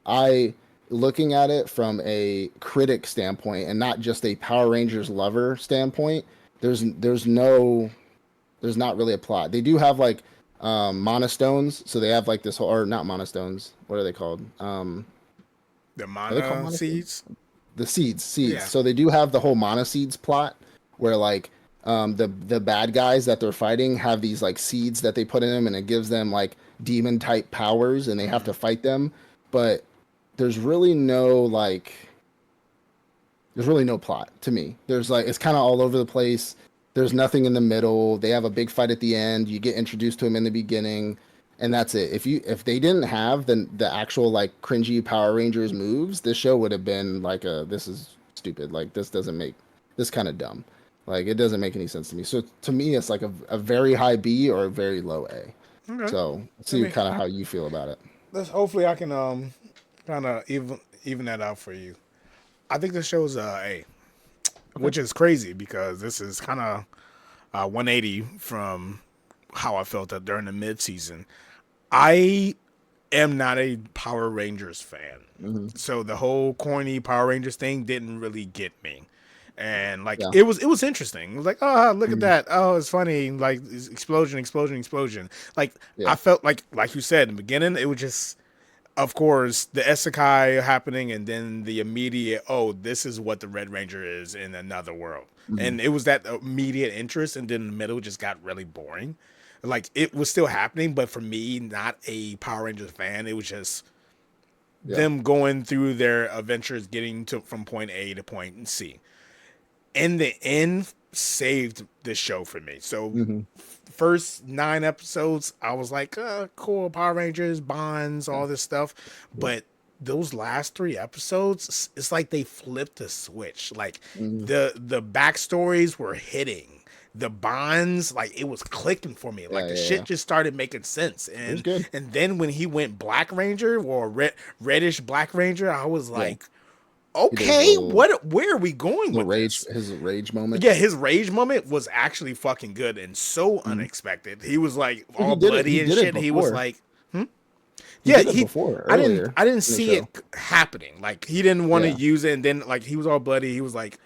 I looking at it from a critic standpoint and not just a Power Rangers lover standpoint, there's not really a plot. They do have like monostones, so they have like this whole, or not monostones. What are they called? The Are they called mana monostones? seeds. The seeds. Yeah. So they do have the whole monoseeds plot where like the bad guys that they're fighting have these like seeds that they put in them, and it gives them like demon type powers, and they have to fight them. But there's really no like there's really no plot to me. There's like it's kind of all over the place. There's nothing in the middle. They have a big fight at the end. You get introduced to him in the beginning, and that's it. If they didn't have the actual like cringy Power Rangers moves, this show would have been like a this is stupid. Like this doesn't make this kind of dumb. Like it doesn't make any sense to me. So to me, it's like a very high B or a very low A. Okay. So let's I see mean, kind of how you feel about it. let's hopefully I can kind of even that out for you. I think this show's A, which is crazy because this is kind of 180 from how I felt that during the mid season. I am not a Power Rangers fan, Hmm. so the whole corny Power Rangers thing didn't really get me. And like Yeah. it was interesting. It was like, oh, look at Hmm. that. Oh, it's funny. Like it's explosion, explosion, explosion. Like I Yeah. felt like you said in the beginning, it was just, of course, the isekai happening, and then the immediate, oh, this is what the Red Ranger is in another world, Hmm. and it was that immediate interest, and then in the middle just got really boring. Like it was still happening, but for me, not a Power Rangers fan, it was just Yeah. them going through their adventures, getting to from point A to point C. In the end, saved this show for me. So Hmm. first 9 episodes, I was like, cool, Power Rangers, Bonds, Yeah. all this stuff. Yeah. But those last 3 episodes, it's like they flipped the switch. Like Hmm. the backstories were hitting. The bonds, like it was clicking for me. Like Yeah. the Yeah. shit Yeah. just started making sense. It was good. And then when he went Black Ranger or reddish Black Ranger, I was Yeah. like, He did his okay, little where are we going with this? his rage moment. Yeah, his rage moment was actually fucking good and so Mhm. unexpected. He was like Well, all bloody He and did it shit. He was before. like, He yeah, did it before earlier I didn't in the see show. it happening. Like he didn't want to Yeah. use it, and then like he was all bloody. He was like,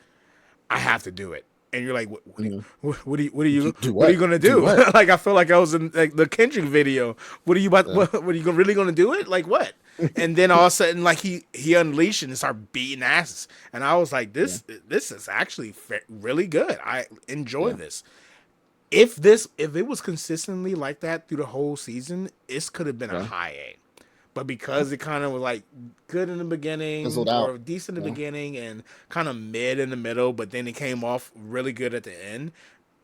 I have to do it. And you're like, Mhm. Do what are you what? gonna Do do? what? Like I feel like I was in like the Kendrick video. What are you about? Yeah. What are you really gonna do it? Like what? And then all of a sudden, like he unleashed and started beating asses, and I was like, Yeah. this is actually really good. I enjoy Yeah. this. If it was consistently like that through the whole season, this could have been a Yeah. high A. But because it kind of was like good in the beginning Fizzled out. or decent in the Yeah. beginning and kind of mid in the middle, but then it came off really good at the end,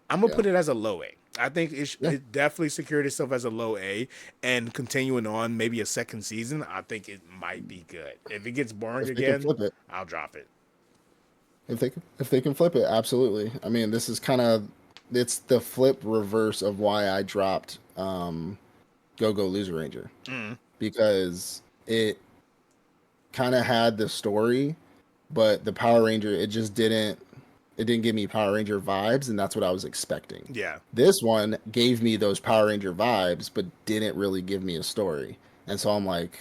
I'm gonna Yeah. put it as a low A. I think Yeah. it definitely secured itself as a low A, and continuing on maybe a second season, I think it might be good. If it gets boring If they can again, flip it. I'll drop it. If they can flip it, absolutely. I mean, this is kind of it's the flip reverse of why I dropped Go Go Loser Ranger, Mm. because it kind of had the story, but the Power Ranger it didn't give me Power Ranger vibes, and that's what I was expecting. Yeah, This one gave me those Power Ranger vibes, but didn't really give me a story. And so I'm like,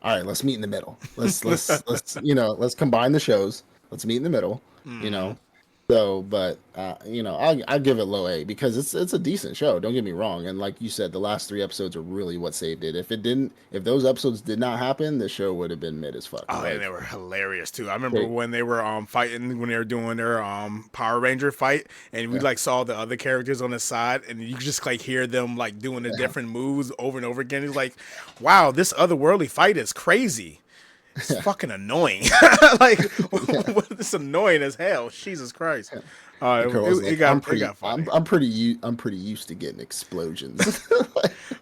all right, let's meet in the middle. Let's let's combine the shows. Let's meet in the middle. You mm. know, so, but I give it low A because it's a decent show. Don't get me wrong. And like you said, the last 3 episodes are really what saved it. If those episodes did not happen, the show would have been mid as fuck. Oh, and Like, they were hilarious too. I remember they, when they were fighting when they were doing their Power Ranger fight, and we yeah, like saw the other characters on the side, and you could just like hear them like doing the yeah, different moves over and over again. He's like, "Wow, this otherworldly fight is crazy. It's yeah, fucking annoying. Like, yeah. it's annoying as hell. Jesus Christ." The girl was It like, it got funny. I'm pretty used to getting explosions.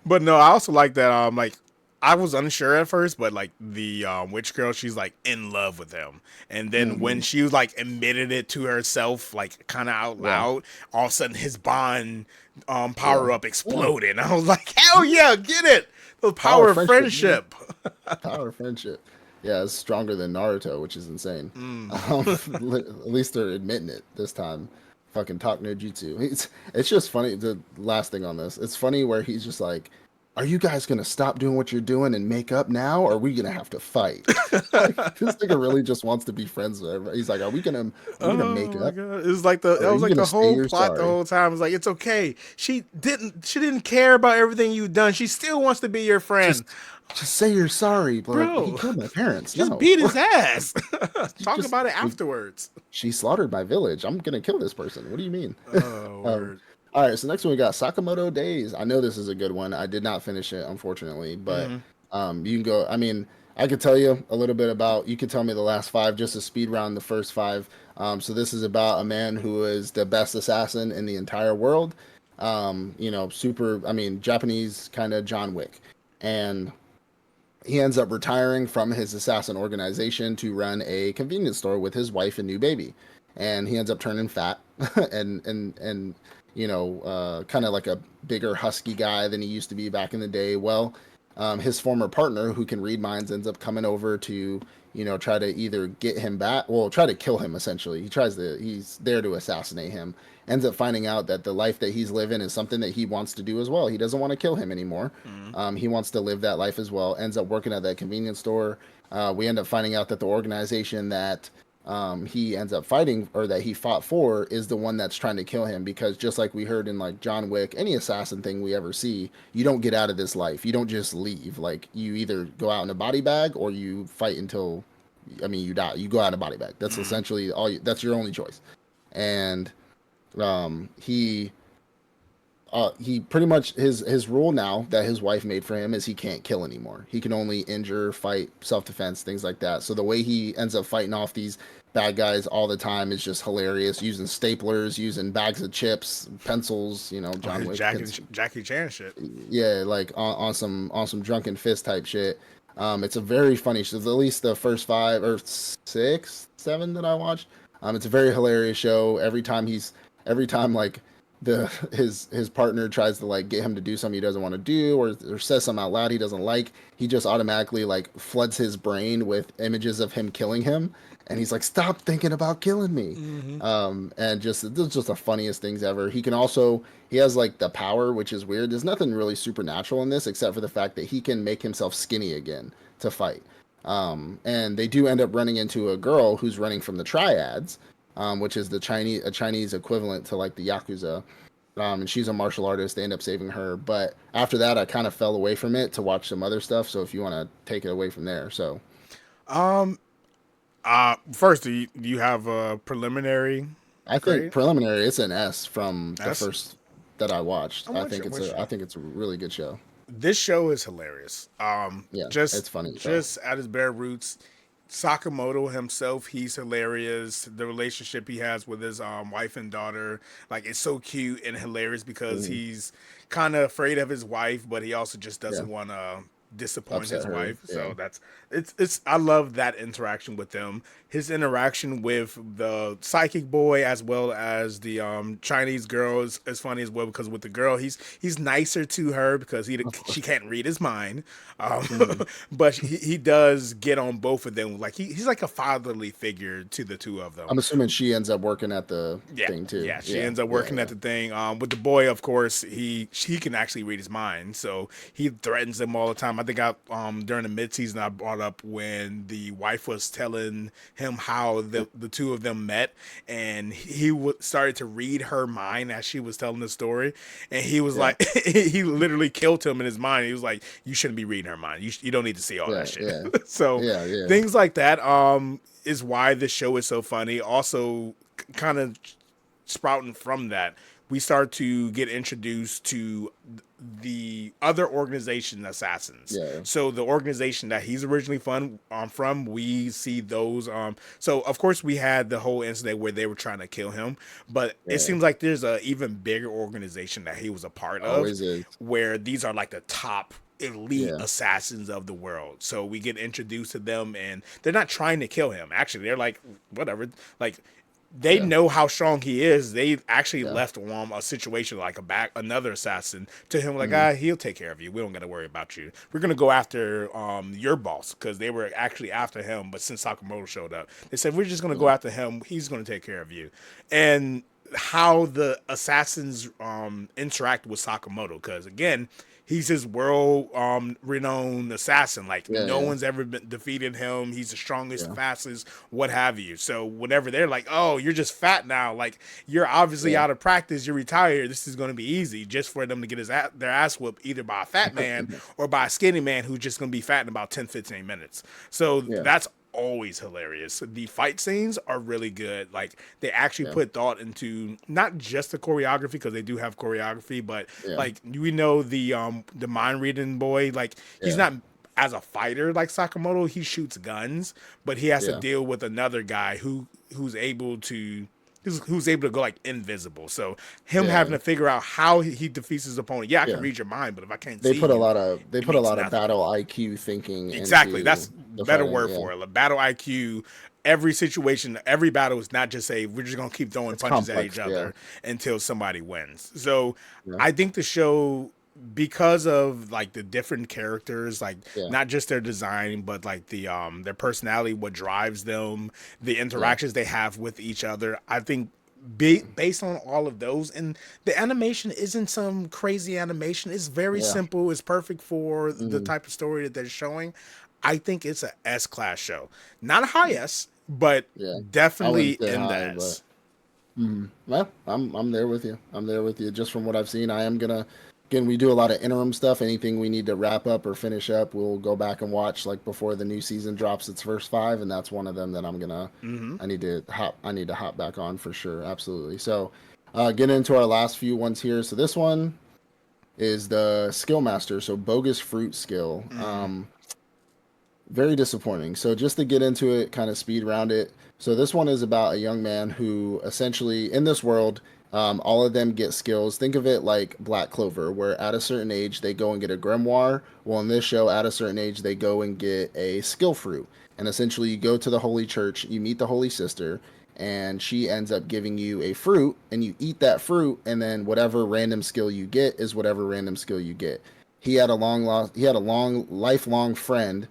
But no, I also like that. Like I was unsure at first, but like the witch girl, she's like in love with him, and then when Hmm. she was like admitted it to herself, like kind of out Yeah, loud, all of a sudden his bond yeah, power up yeah. exploded. I was like, hell yeah, get it! The Power power of of friendship, man. friendship. Power of friendship. Yeah, it's stronger than Naruto, which is insane. Mm. At least they're admitting it this time. fucking talk no jutsu. It's just funny. The last thing on this, it's funny where he's just like, "Are you guys gonna stop doing what you're doing and make up now, or are we gonna have to fight?" Like this nigga really just wants to be friends with everybody. He's like, "Are we gonna make Oh my up, god! It was like the or that are was you like gonna the say whole you're plot the sorry?" whole time. It was like it's okay. She didn't care about everything you've done. She still wants to be your friend, Just say you're sorry, but like he bro. killed my parents. Just No, beat his ass. she Talk just about it like, afterwards. she slaughtered my village. I'm gonna kill this person. What do you mean? Oh um, word. all right, so next one we got Sakamoto Days. I know this is a good one. I did not finish it, unfortunately, but Hmm. you can go. I mean, I could tell you a little bit about. You could tell me the last five, just to speed round the first five. So this is about a man who is the best assassin in the entire world. Super. I mean, Japanese kind of John Wick, and he ends up retiring from his assassin organization to run a convenience store with his wife and new baby. And he ends up turning fat and kind of like a bigger husky guy than he used to be back in the day. Well, his former partner, who can read minds, ends up coming over to try to either get him back, well, try to kill him. Essentially, he's there to assassinate him. Ends up finding out that the life that he's living is something that he wants to do as well. He doesn't want to kill him anymore. Hmm. He wants to live that life as well. Ends up working at that convenience store. We end up finding out that the organization that he ends up fighting, or that he fought for, is the one that's trying to kill him, because just like we heard in like John Wick, any assassin thing we ever see, you don't get out of this life. You don't just leave. Like you either go out in a body bag or you fight until, I mean, you die. You go out in a body bag. That's Hmm. essentially that's your only choice. And he pretty much, his rule now that his wife made for him is he can't kill anymore. He can only injure, fight, self-defense, things like that. So the way he ends up fighting off these bad guys all the time is just hilarious, using staplers, using bags of chips, pencils, Oh, John his Wick Jackie Chan shit. yeah, like on some drunken fist type shit. It's a very funny show. At least the first five or six, seven that I watched. It's a very hilarious show. Every time like his partner tries to like get him to do something he doesn't want to do, or says something out loud he doesn't like, he just automatically like floods his brain with images of him killing him, and he's like, "Stop thinking about killing me." Hmm. And just this is just the funniest things ever. He has like the power, which is weird. There's nothing really supernatural in this except for the fact that he can make himself skinny again to fight. And they do end up running into a girl who's running from the triads, which is a Chinese equivalent to like the Yakuza. And she's a martial artist. They end up saving her, but after that, I kind of fell away from it to watch some other stuff. So if you want to take it away from there, so Um. First, do you have a preliminary I think grade? preliminary, it's an S from the That's. first that I watched. I'm with you. I'm with you. I think it's a really good show. This show is hilarious. Yeah, Just it's funny as hell. just at his bare roots, Sakamoto himself, he's hilarious. The relationship he has with his wife and daughter, like it's so cute and hilarious because Mhm. he's kind of afraid of his wife, but he also just Yeah, doesn't want to disappoint upset his her. wife. Yeah, So it's I love that interaction with them. His interaction with the psychic boy as well as the Chinese girl is funny as well, because with the girl he's nicer to her because of she course. can't read his mind, um, Mhm. but he does get on both of them. Like he's like a fatherly figure to the two of them. I'm assuming she ends up working at the Yeah, thing too. yeah. She Yeah, ends up yeah, working at yeah. the thing. With the boy, of course, he can actually read his mind, so he threatens him all the time. I think I during the mid season I brought up when the wife was telling him how the two of them met, and started to read her mind as she was telling the story, and he was Yeah, like, he literally killed him in his mind. He was like, "You shouldn't be reading her mind. You don't need to see all that yeah, shit." yeah, So yeah, yeah, things like that is why this show is so funny. Also, kind of sprouting from that, we start to get introduced to the other organization assassins. yeah, So the organization that he's originally from, we see those. So of course we had the whole incident where they were trying to kill him, but it yeah. seems like there's a even bigger organization that he was a part of, Always is. where these are like the top elite Yeah, assassins of the world. So we get introduced to them, and they're not trying to kill him. Actually, they're like, whatever. Like they yeah, know how strong he is. They actually yeah. left a situation like another assassin to him, like, Hmm. he'll take care of you. We don't got to worry about you. We're gonna go after your boss, because they were actually after him. But since Sakamoto showed up, they said we're just gonna go Yeah, after him. He's gonna take care of you. And how the assassins interact with Sakamoto, because again, he's his world renowned assassin. Like Yeah, no yeah, one's ever been defeated him. He's the strongest, the yeah, fastest, what have you. So whenever they're like, "Oh, you're just fat now," like you're obviously yeah, out of practice, you're retired. This is going to be easy, just for them to get their ass whooped either by a fat man or by a skinny man who's just going to be fat in about 10, 15 minutes. So yeah, that's always hilarious. The fight scenes are really good. Like they actually yeah, put thought into not just the choreography, because they do have choreography, but yeah, like we know the mind reading boy, like he's yeah, not as a fighter like Sakamoto, he shoots guns, but he has to yeah, deal with another guy who's able to who's able to go like invisible. So him yeah, having to figure out how he defeats his opponent. Yeah, I can yeah. read your mind, but if I can't They see put a you, lot of it means nothing. battle IQ thinking Exactly. into That's the better fighting. word Yeah, for it. A battle IQ. Every situation, every battle is not just say we're just gonna keep throwing it's punches at each complex. Yeah, other until somebody wins. So yeah, I think the show, because of like the different characters, like yeah, not just their design, but like their personality, what drives them, the yeah, interactions they have with each other. I think based on all of those, and the animation isn't some crazy animation. It's very yeah. simple. It's perfect for the Hmm. type of story that they're showing. I think it's a S class show, not a high S, but Yeah. I wouldn't definitely say in the high, but S. well, I'm there with you. I'm there with you. Just from what I've seen, I am gonna again. We do a lot of interim stuff. Anything we need to wrap up or finish up, we'll go back and watch like before the new season drops its first five, and that's one of them that I'm gonna. Mm-hmm. I need to hop back on for sure. Absolutely. So, get into our last few ones here. So this one is the skill master. So bogus fruit skill. Mm-hmm. Very disappointing. So just to get into it, kind of speed round it. So this one is about a young man who essentially in this world, all of them get skills. Think of it like Black Clover, where at a certain age they go and get a grimoire. Well, in this show, at a certain age they go and get a skill fruit. And essentially, you go to the holy church, you meet the holy sister, and she ends up giving you a fruit, and you eat that fruit, and then whatever random skill you get is whatever random skill you get. He had a long lifelong friend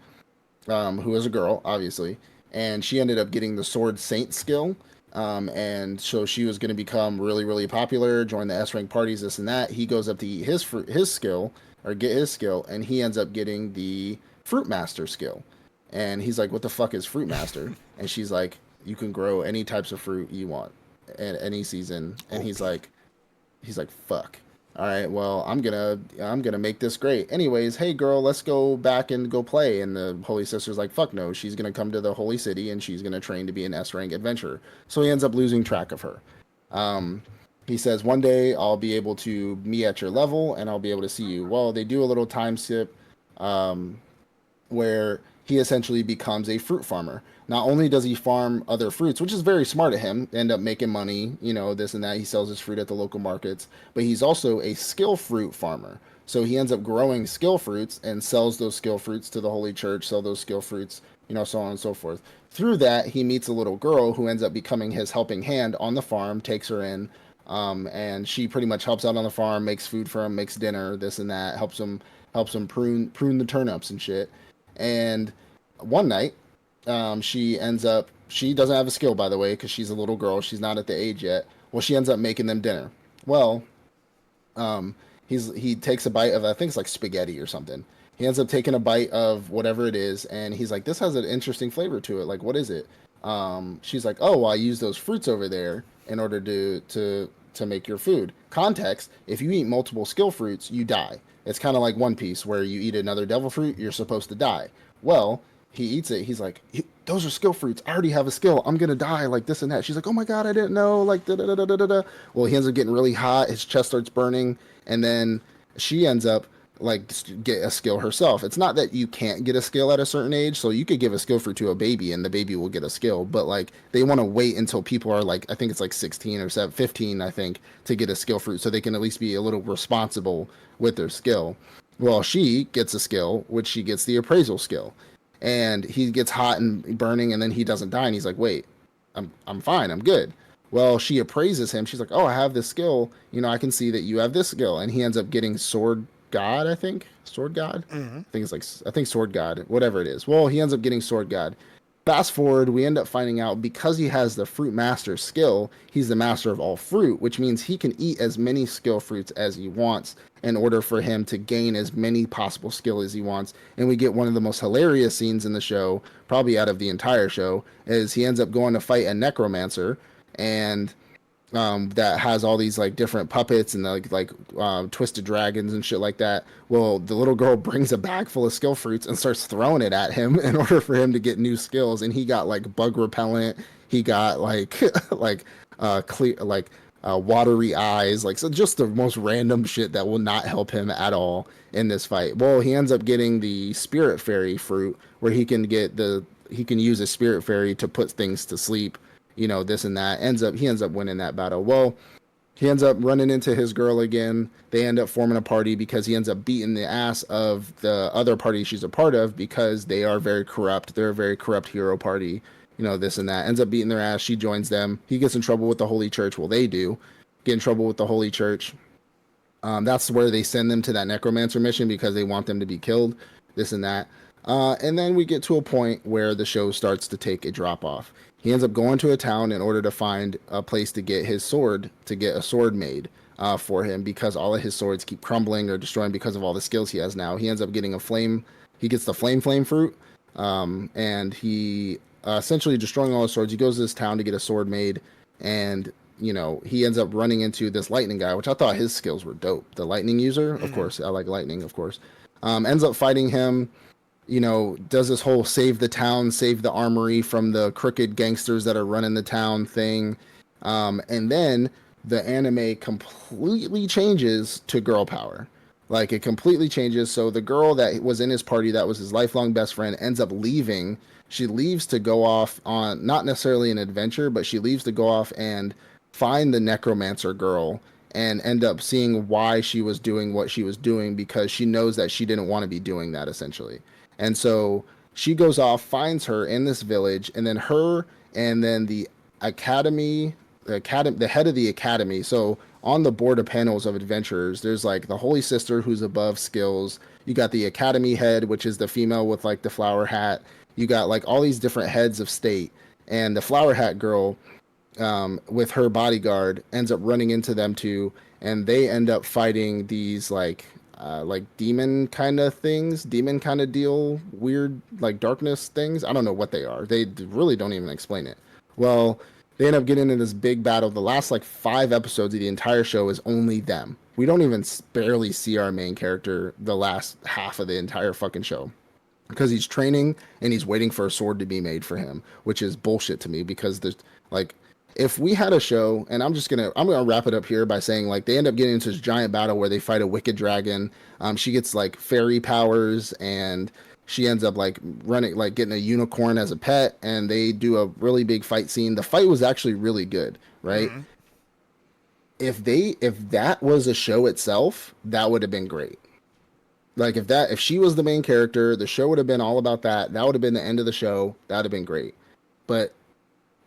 who was a girl, obviously, and she ended up getting the Sword Saint skill. And so she was going to become really, really popular, join the S rank parties, this and that. He goes up to eat his skill or get his skill, and he ends up getting the Fruit Master skill. And he's like, "What the fuck is Fruit Master?" And she's like, "You can grow any types of fruit you want at any season." And OP. he's like, "Fuck." All right, well, I'm gonna make this great. Anyways, hey girl, let's go back and go play. And the holy sister's like, fuck no, she's gonna come to the holy city and she's gonna train to be an S rank adventurer. So he ends up losing track of her. Um, he says one day I'll be able to be at your level and I'll be able to see you. Well, they do a little time skip. Um, where he essentially becomes a fruit farmer. Not only does he farm other fruits, which is very smart of him, end up making money, you know, this and that. He sells his fruit at the local markets, but he's also a skill fruit farmer. So he ends up growing skill fruits and sells those skill fruits to the holy church, sell those skill fruits, you know, so on and so forth. Through that, he meets a little girl who ends up becoming his helping hand on the farm, takes her in, and she pretty much helps out on the farm, makes food for him, makes dinner, this and that, helps him prune the turnips and shit. And one night, she doesn't have a skill, by the way, because she's a little girl. She's not at the age yet. Well, she ends up making them dinner. Well, um, he takes a bite of, I think it's like spaghetti or something. He ends up taking a bite of whatever it is, and he's like, "This has an interesting flavor to it. Like, what is it?" She's like, "Oh, well, I use those fruits over there in order to make your food." Context: if you eat multiple skill fruits, you die. It's kind of like One Piece, where you eat another devil fruit, you're supposed to die. Well, he eats it. He's like, "Those are skill fruits. I already have a skill. I'm gonna die." Like this and that. She's like, "Oh my god, I didn't know." Like da da da da da da. Well, he ends up getting really hot. His chest starts burning, and then she ends up like get a skill herself. It's not that you can't get a skill at a certain age, so you could give a skill fruit to a baby and the baby will get a skill, but like they want to wait until people are like, I think it's like 16 or 15, I think, to get a skill fruit so they can at least be a little responsible with their skill. Well, she gets a skill, which she gets the appraisal skill. And he gets hot and burning and then he doesn't die and he's like, "Wait, I'm fine. I'm good." Well, she appraises him. She's like, "Oh, I have this skill. You know, I can see that you have this skill." And he ends up getting sword god, I think. Sword god? Mm-hmm. I think it's like I think sword god, whatever it is. Well, he ends up getting sword god. Fast forward, we end up finding out because he has the fruit master skill, he's the master of all fruit, which means he can eat as many skill fruits as he wants in order for him to gain as many possible skill as he wants. And we get one of the most hilarious scenes in the show, probably out of the entire show, is he ends up going to fight a necromancer, and that has all these like different puppets and twisted dragons and shit like that. Well, the little girl brings a bag full of skill fruits and starts throwing it at him in order for him to get new skills. And he got like bug repellent. He got like clear watery eyes, like so just the most random shit that will not help him at all in this fight. Well, he ends up getting the spirit fairy fruit where he can use a spirit fairy to put things to sleep, this and that. He ends up winning that battle. Well, he ends up running into his girl again. They end up forming a party because he ends up beating the ass of the other party she's a part of because they are very corrupt. They're a very corrupt hero party, this and that. Ends up beating their ass. She joins them. He gets in trouble with the Holy Church. Well, they do get in trouble with the Holy Church. That's where they send them to that necromancer mission because they want them to be killed, this and that. And then we get to a point where the show starts to take a drop off. He ends up going to a town in order to find a place to get his sword, to get a sword made for him because all of his swords keep crumbling or destroying because of all the skills he has now. He ends up getting he gets the flame fruit, and he essentially destroying all his swords. He goes to this town to get a sword made, and he ends up running into this lightning guy, which I thought his skills were dope. The lightning user, of course, I like lightning, of course. Ends up fighting him. Does this whole save the town, save the armory from the crooked gangsters that are running the town thing. And then the anime completely changes to girl power. Like, it completely changes. So the girl that was in his party, that was his lifelong best friend, ends up leaving. She leaves to go off on, not necessarily an adventure, but she leaves to go off and find the necromancer girl and end up seeing why she was doing what she was doing because she knows that she didn't want to be doing that, essentially. And so she goes off, finds her in this village, and then her and then the head of the academy. So on the board of panels of adventurers, there's like the Holy Sister who's above skills. You got the academy head, which is the female with like the flower hat. You got like all these different heads of state, and the flower hat girl with her bodyguard ends up running into them too, and they end up fighting these like demon kind of things, demon kind of deal, weird like darkness things. I don't know what they are. They really don't even explain it. Well, they end up getting into this big battle. The last like 5 episodes of the entire show is only them. We don't even barely see our main character the last half of the entire fucking show because he's training and he's waiting for a sword to be made for him, which is bullshit to me because there's like, if we had a show, and I'm gonna wrap it up here by saying like they end up getting into this giant battle where they fight a wicked dragon. She gets like fairy powers and she ends up like getting a unicorn as a pet, and they do a really big fight scene. The fight was actually really good, right? Mm-hmm. If that was a show itself, that would have been great. Like if she was the main character, the show would have been all about that. That would have been the end of the show. That would have been great. But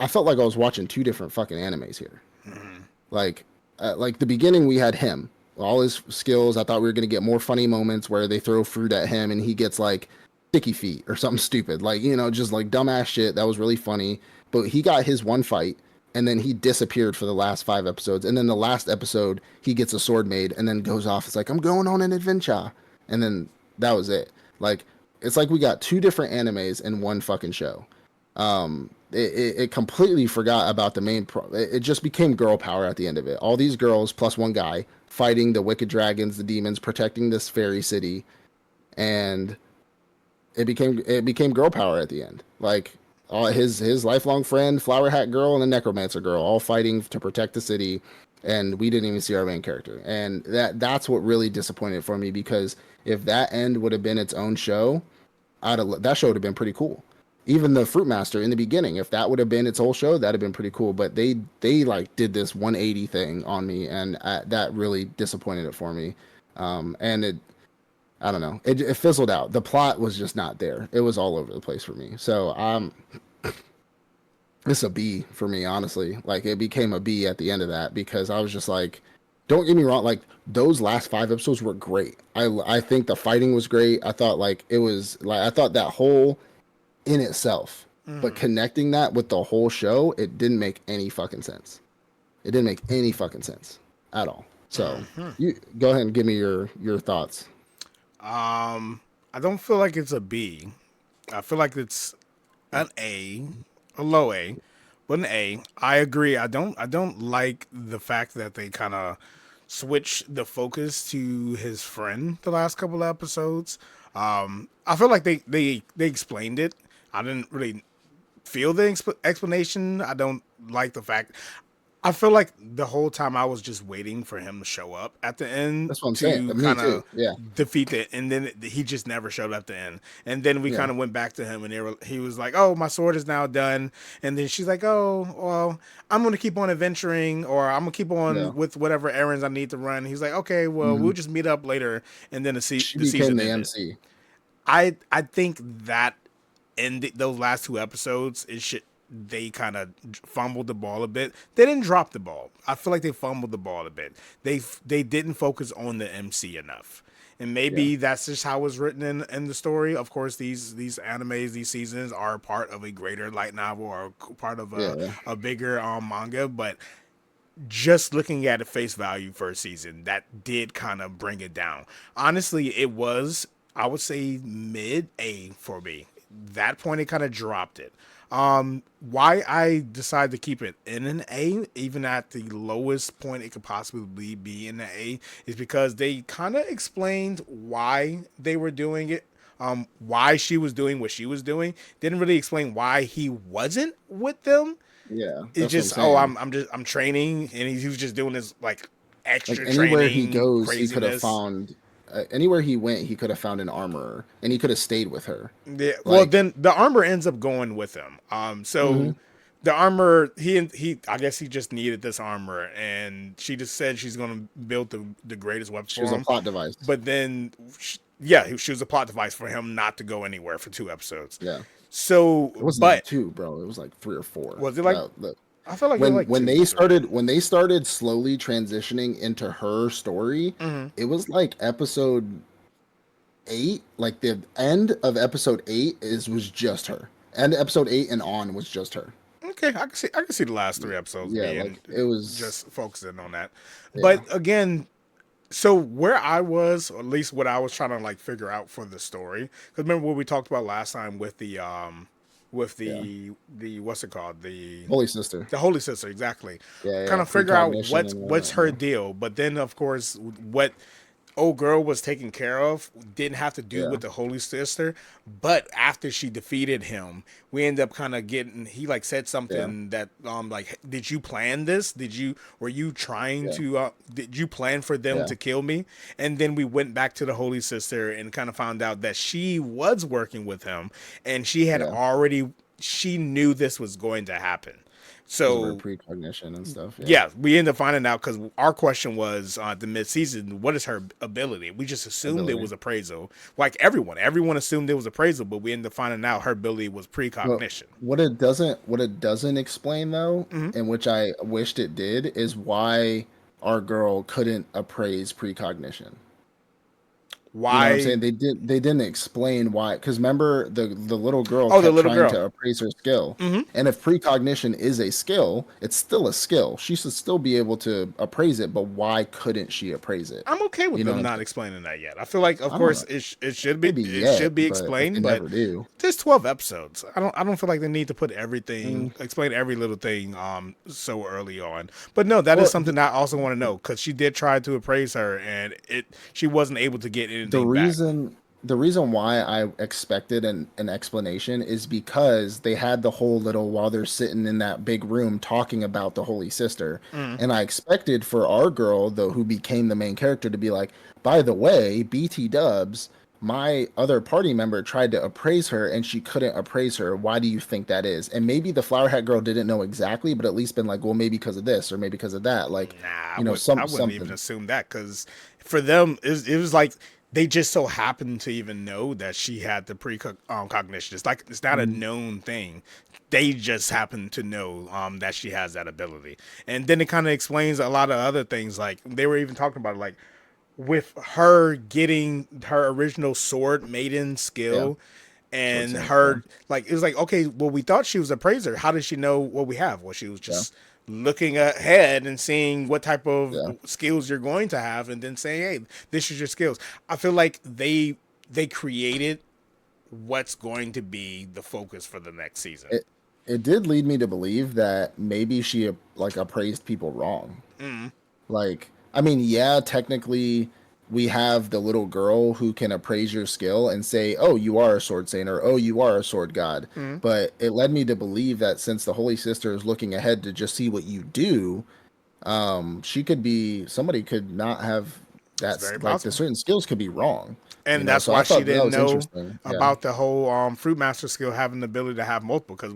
I felt like I was watching 2 different fucking animes here. Mm-hmm. Like the beginning, we had him, all his skills. I thought we were gonna get more funny moments where they throw fruit at him and he gets like sticky feet or something stupid, like just like dumbass shit. That was really funny. But he got his one fight, and then he disappeared for the last 5 episodes. And then the last episode, he gets a sword made and then goes off. It's like, I'm going on an adventure, and then that was it. Like, it's like we got 2 different animes in one fucking show. It completely forgot about the main it just became girl power at the end of it. All these girls plus one guy fighting the wicked dragons, the demons, protecting this fairy city, and it became girl power at the end. Like all his lifelong friend, flower hat girl, and the necromancer girl all fighting to protect the city, and we didn't even see our main character. And that's what really disappointed for me, because if that end would have been its own show, that show would have been pretty cool. Even the Fruit Master in the beginning, if that would have been its whole show, that'd have been pretty cool. But they like did this 180 thing on me, and that really disappointed it for me. And I don't know, it fizzled out. The plot was just not there. It was all over the place for me. So it's a B for me, honestly. Like, it became a B at the end of that, because I was just like, don't get me wrong, like those last 5 episodes were great. I think the fighting was great. I thought like it was like, I thought that whole in itself but connecting that with the whole show, it didn't make any fucking sense. It didn't make any fucking sense at all. So you go ahead and give me your thoughts. I don't feel like it's a B. I feel like it's an A, a low A, but an A. I agree. I don't like the fact that they kind of switch the focus to his friend the last couple of episodes. I feel like they explained it. I didn't really feel the explanation. I don't like the fact. I feel like the whole time I was just waiting for him to show up at the end That's what I'm saying. to Me kind too. of Yeah. defeat it, and then he just never showed up at the end. And then we Yeah. kind of went back to him, and he was like, "Oh, my sword is now done." And then she's like, "Oh, well, I'm gonna keep on adventuring, or I'm gonna keep Yeah. on with whatever errands I need to run." He's like, "Okay, well, Hmm. we'll just meet up later." And then She the became season the ended. MC. I think that in those last two episodes, they kind of fumbled the ball a bit. They didn't drop the ball. I feel like they fumbled the ball a bit. They didn't focus on the MC enough. And Yeah. maybe that's just how it was written in the story. Of course, these animes, these seasons are part of a greater light novel or part of Yeah. Yeah. a bigger manga. But just looking at it face value for a season, that did kind of bring it down. Honestly, it was, I would say, mid A for me. That point, it kind of dropped it. Why I decided to keep it in an A, even at the lowest point it could possibly be in an A, is because they kind of explained why they were doing it. Why she was doing what she was doing. Didn't really explain why he wasn't with them. Yeah. It's That's what I'm just, oh, saying. I'm training, and he was just doing this like Like extra anywhere he training goes, he could have craziness. found. Anywhere he went, he could have found an armorer, and he could have stayed with her. Yeah, well, Like. then the armor ends up going with him. Hmm. So the armor, I guess he just needed this armor, and she just said she's gonna build the greatest weapon She for was a him. plot device. But then, yeah, she was a plot device for him not to go anywhere for two episodes. Yeah. So, It wasn't even but two, bro. It was like three or four. was it like? I felt like it was like When two they or three. started slowly transitioning into her story, it was like episode 8, like the end of episode 8 was just her. And episode 8 and on was just her. Okay, I can see the last three episodes Yeah, being like it was. just focusing on that. But Yeah, again, so where I was, or at least what I was trying to like figure out for the story, because remember what we talked about last time with with yeah. the what's it called, Holy sister. the Holy Sister, exactly. Yeah, Kind yeah. of figure out Precognition and what's whatnot. her Yeah, deal, but then of course what old girl was taken care of didn't have to do yeah, with the Holy Sister, but after she defeated him, we end up kind of getting, he like said yeah, something that like, did you plan this? Were you trying yeah, to did you plan for them yeah, to kill me? And then we went back to the Holy Sister and kind of found out that she was working with him, and yeah. she knew this was going to happen. Because of her So precognition and stuff. Yeah, yeah, we ended up finding out because our question was at the mid-season, what is her ability? We just assumed it ability. was appraisal, like everyone assumed it was appraisal, but we ended up finding out her ability was But precognition. what it doesn't explain though, and which I wished it did, is why our girl couldn't appraise precognition. You know what I'm Why? saying? They didn't explain why. Because remember, the little girl Oh, the kept little trying girl. to appraise her skill, and if precognition is a skill, it's still a skill. She should still be able to appraise it. But why couldn't she appraise it? I'm okay with You know them what I'm not saying? explaining that yet. I feel like, of I don't course, know. Maybe it yet, should be but if they explained, but never do, there's 12 episodes. I don't feel like they need to put everything, mm. explain every little thing so early on. But no, that is Well, something I also want to know, because she did try to appraise her, and she wasn't able to get the anything back. reason why I expected an explanation is because they had the whole little while they're sitting in that big room talking about the Holy Sister, and I expected for our girl though who became the main character to be like, by the way, BT Dubs, my other party member tried to appraise her and she couldn't appraise her. Why do you think that is? And maybe the Flower Hat girl didn't know exactly, but at least been like, well, maybe because of this or maybe because of that. Like, Nah, I wouldn't even something. assume that, because for them it was like they just so happened to even know that she had the precognition. It's like it's not a Mm, known thing. They just happen to know that she has that ability, and then it kind of explains a lot of other things. Like they were even talking about it, like with her getting her original sword maiden yeah. skill. Sword and Saint. Yeah. her like it was like, okay, well, we thought she was a praiser. How did she know what we have? Well, she was Yeah. just looking ahead and seeing what type of Yeah. skills you're going to have, and then saying, hey, this is your skills. I feel like they created what's going to be the focus for the next season. It did lead me to believe that maybe she like appraised people wrong. Mm. Like, I mean, yeah, technically we have the little girl who can appraise your skill and say, "Oh, you are a sword saint," or "Oh, you are a sword god." Mm. But it led me to believe that since the Holy Sister is looking ahead to just see what you do, she could be somebody could not have It's that's very like the possible. certain skills could be wrong, you And know. that's So I why she thought that didn't was know interesting. Yeah. about the whole fruit master skill having the ability to have multiple. Because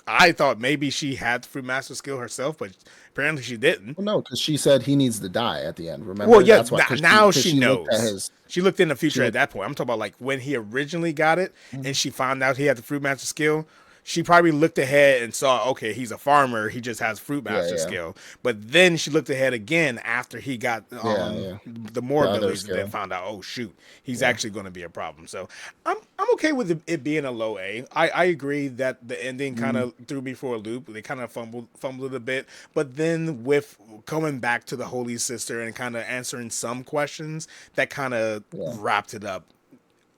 I thought maybe she had the fruit master skill herself, but apparently she didn't. Well, no, because she said he needs to die at the end. Well, Remember? yeah, That's why. now Because she she looked at knows. his. She looked in the She future at looked. that point. I'm talking about like when he originally got it and she found out he had the fruit master skill. She probably looked ahead and saw, okay, he's a farmer. He just has fruit Yeah, master yeah, skill. But then she looked ahead again after he got yeah, yeah. the more The other abilities, and then skill. found out, oh shoot, he's Yeah. actually going to be a problem. So I'm okay with it being a low A. I agree that the ending kind Mm, of threw me for a loop. They kind of fumbled a bit, but then with coming back to the Holy Sister and kind of answering some questions, that kind of yeah, wrapped it up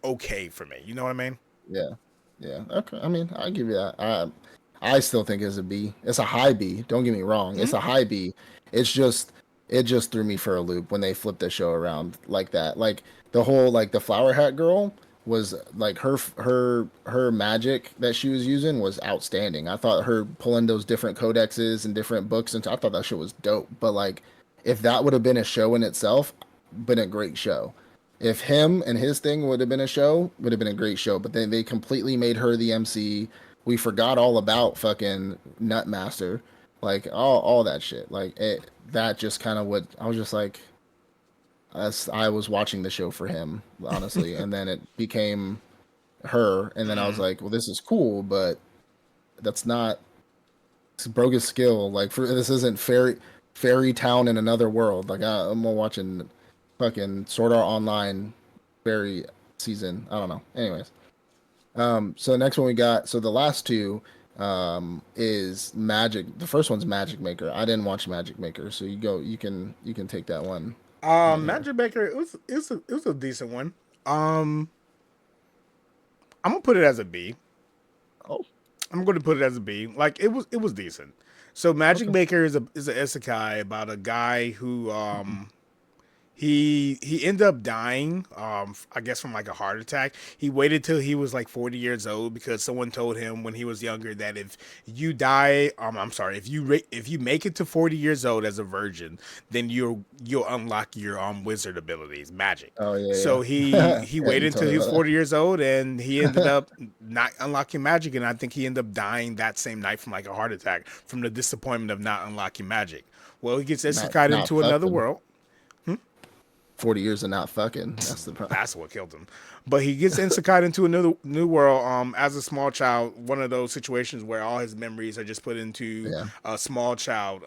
okay for me. You know what I mean? yeah, yeah. Okay. I mean, I give you that. I still think it's a B. It's a high B. Don't get me wrong. It's Mm-hmm. a high B. It's just it just threw me for a loop when they flipped the show around like that. Like the whole like the flower hat girl was like her magic that she was using was outstanding. I thought her pulling those different codexes and different books and I thought that shit was dope. But like if that would have been a show in itself, been a great show. If him and his thing would have been a show, would have been a great show. But then they completely made her the MC. We forgot all about fucking Nutmaster, like all that shit. Like it, that just kind of what I was just like. As I was watching the show for him, honestly, and then it became her, and then I was Mm. like, well, this is cool, but that's not it's broke his skill. Like for this isn't fairy town in another world. Like I'm watching fucking Sword Art Online fairy season. I don't know. Anyways, so the next one we got. So the last two is Magic. The first one's Magic Maker. I didn't watch Magic Maker, so you go. You can take that one right here. Magic Baker, it was a decent one. Um, I'm gonna put it as a B. Oh, I'm going to put it as a B. Like it was decent. So Magic okay. Maker is an isekai about a guy who he ended up dying, I guess from like a heart attack. He waited till he was like 40 years old because someone told him when he was younger that if you die, I'm sorry, if you make it to 40 years old as a virgin, then you'll unlock your wizard abilities, magic. Oh So yeah, yeah. he Yeah, you waited told until me he was about 40 years old, and he ended up not unlocking magic, and I think he ended up dying that same night from like a heart attack from the disappointment of not unlocking magic. Well, he gets that. isekai Not into another fucking. world. 40 years of not fucking. That's the problem. That's what killed him. But he gets isekai into another new world. As a small child, one of those situations where all his memories are just put into Yeah, a small child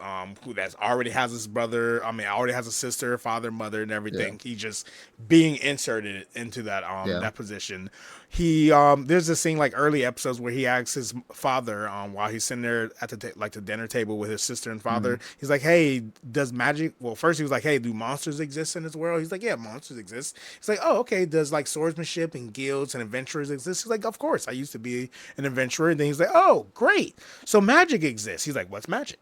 who that's already has his brother. I mean, already has a sister, father, mother, and yeah, everything. He just being inserted into yeah. that position. He there's a scene like early episodes where he asks his father while he's sitting there at like the dinner table with his sister and Mm-hmm. father. He's like, "Hey, does magic?" Well, first he was like, "Hey, do monsters exist in this world?" He's like, "Yeah, monsters exist." He's like, "Oh, okay. Does like swordsmanship and guilds and adventurers exist?" He's like, "Of course. I used to be an adventurer." And then he's like, "Oh, great. So magic exists." He's like, "What's magic?"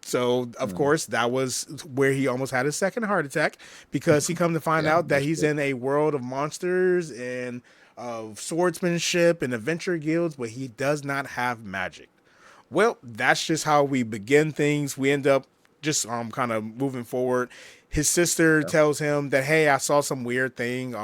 So of Mm. course that was where he almost had his second heart attack because he come to find Yeah, out no that he's shit. in a world of monsters and of swordsmanship and adventure guilds, but he does not have magic. Well, that's just how we begin things. We end up just kind of moving forward. His sister Yeah. tells him that, hey, I saw some weird thing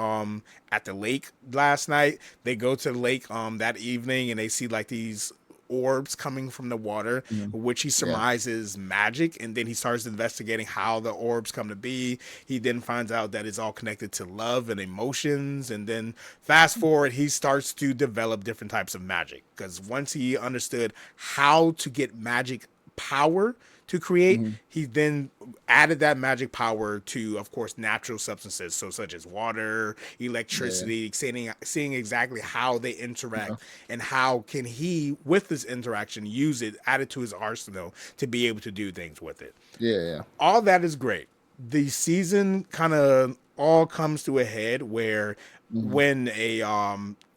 at the lake last night. They go to the lake that evening and they see like these orbs coming from the water, Mhm. which he Yeah. surmises magic, and then he starts investigating how the orbs come to be. He then finds out that it's all connected to love and emotions, and then fast forward, he starts to develop different types of magic because once he understood how to get magic power to create. Hmm. He then added that magic power to, of course, natural substances, so such as water, Yeah. electricity, seeing exactly how they Yeah. interact and how can he, with this interaction, use it, add it to his arsenal to be able to do things with it. Yeah. Yeah. All that is great. The season kind of all comes to a head where Hmm. when a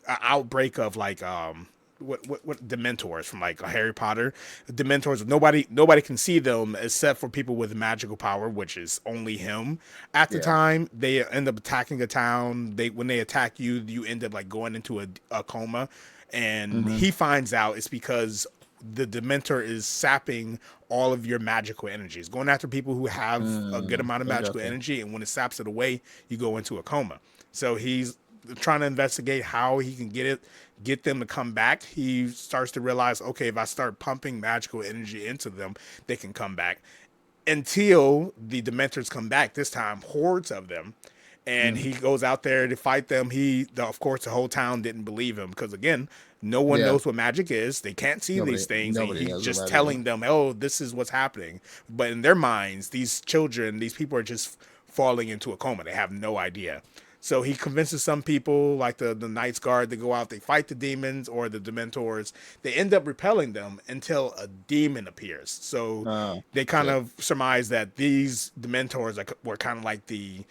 outbreak of like what Dementors from like Harry Potter, Dementors, nobody can see them except for people with magical power, which is only him. At the Yeah. time, they end up attacking a town. They when they attack you, you end up like going into a coma, and Hmm. he finds out it's because the Dementor is sapping all of your magical energies, going after people who have a good amount of I magical gotcha. energy, and when it saps it away, you go into a coma. So he's trying to investigate how he can get them to come back. He starts to realize, okay, if I start pumping magical energy into them, they can come back. Until the Dementors come back, this time hordes of them, and Hmm. he goes out there to fight them. Of course, the whole town didn't believe him because again, no one Yeah. knows what magic is. They can't see these things, and Nobody he's knows what just magic is. telling them, "Oh, this is what's happening." But in their minds, these children, these people are just falling into a coma. They have no idea. So he convinces some people, like the Knights Guard, to go out. They fight the demons or the Dementors. They end up repelling them until a demon appears. So Oh, they kind shit. of surmise that these Dementors were kind of like the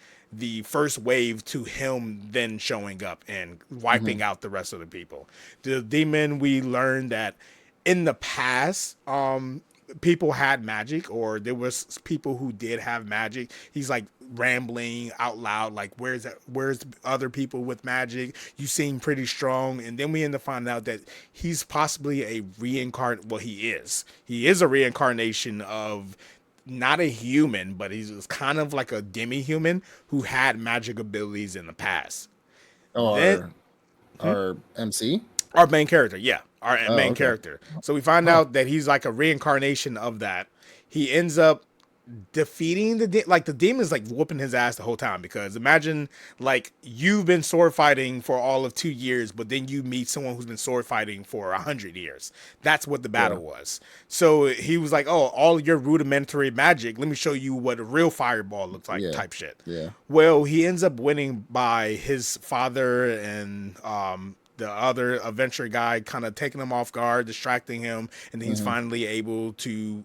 first wave to him then showing up and Hmm. wiping out the rest of the people. The demon, we learned that in the past, people had magic, or there was people who did have magic. He's like rambling out loud, like where's other people with magic? You seem pretty strong, and then we end up finding out that he's possibly a reincarnate. Well, he is a reincarnation of not a human, but he's kind of like a demi-human who had magic abilities in the past. Then Or our MC. our main character, yeah, our Oh, main okay. character. So we find Huh. out that he's like a reincarnation of that. He ends up defeating like the demon's like whooping his ass the whole time, because imagine like you've been sword fighting for all of 2 years, but then you meet someone who's been sword fighting for 100 years. That's what the Yeah. battle was. So he was like, oh, all your rudimentary magic, let me show you what a real fireball looks like, Yeah. type shit. Yeah. Well, he ends up winning by his father and the other adventure guy kind of taking him off guard, distracting him, and he's Hmm. finally able to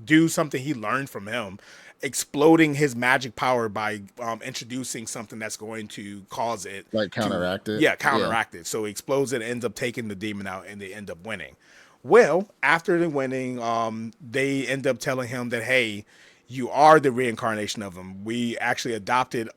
do something he learned from him, exploding his magic power by introducing something that's going to cause it Like to, counteract it. yeah, Yeah. counteract it. So he explodes it, ends up taking the demon out, and they end up winning. Well, after the winning, they end up telling him that, hey, you are the reincarnation of him. We actually adopted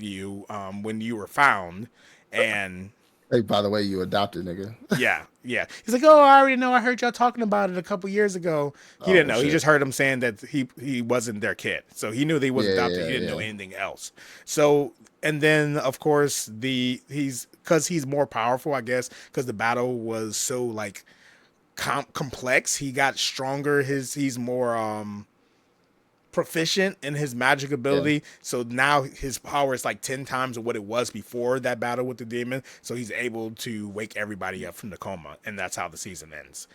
you when you were found, and Hey, by the way, you adopted, nigga. yeah, yeah. He's like, oh, I already know. I heard y'all talking about it a couple years ago. He Oh didn't well, know. He shit. just heard him saying that he wasn't their kid. So he knew that he was Yeah. adopted. He Yeah. didn't know Yeah. anything else. So and then of course he's because he's more powerful, I guess, because the battle was so like complex. He got stronger. He's more proficient in his magic Yeah. ability. So now his power is like 10 times of what it was before that battle with the demon. So he's able to wake everybody up from the coma. And that's how the season ends.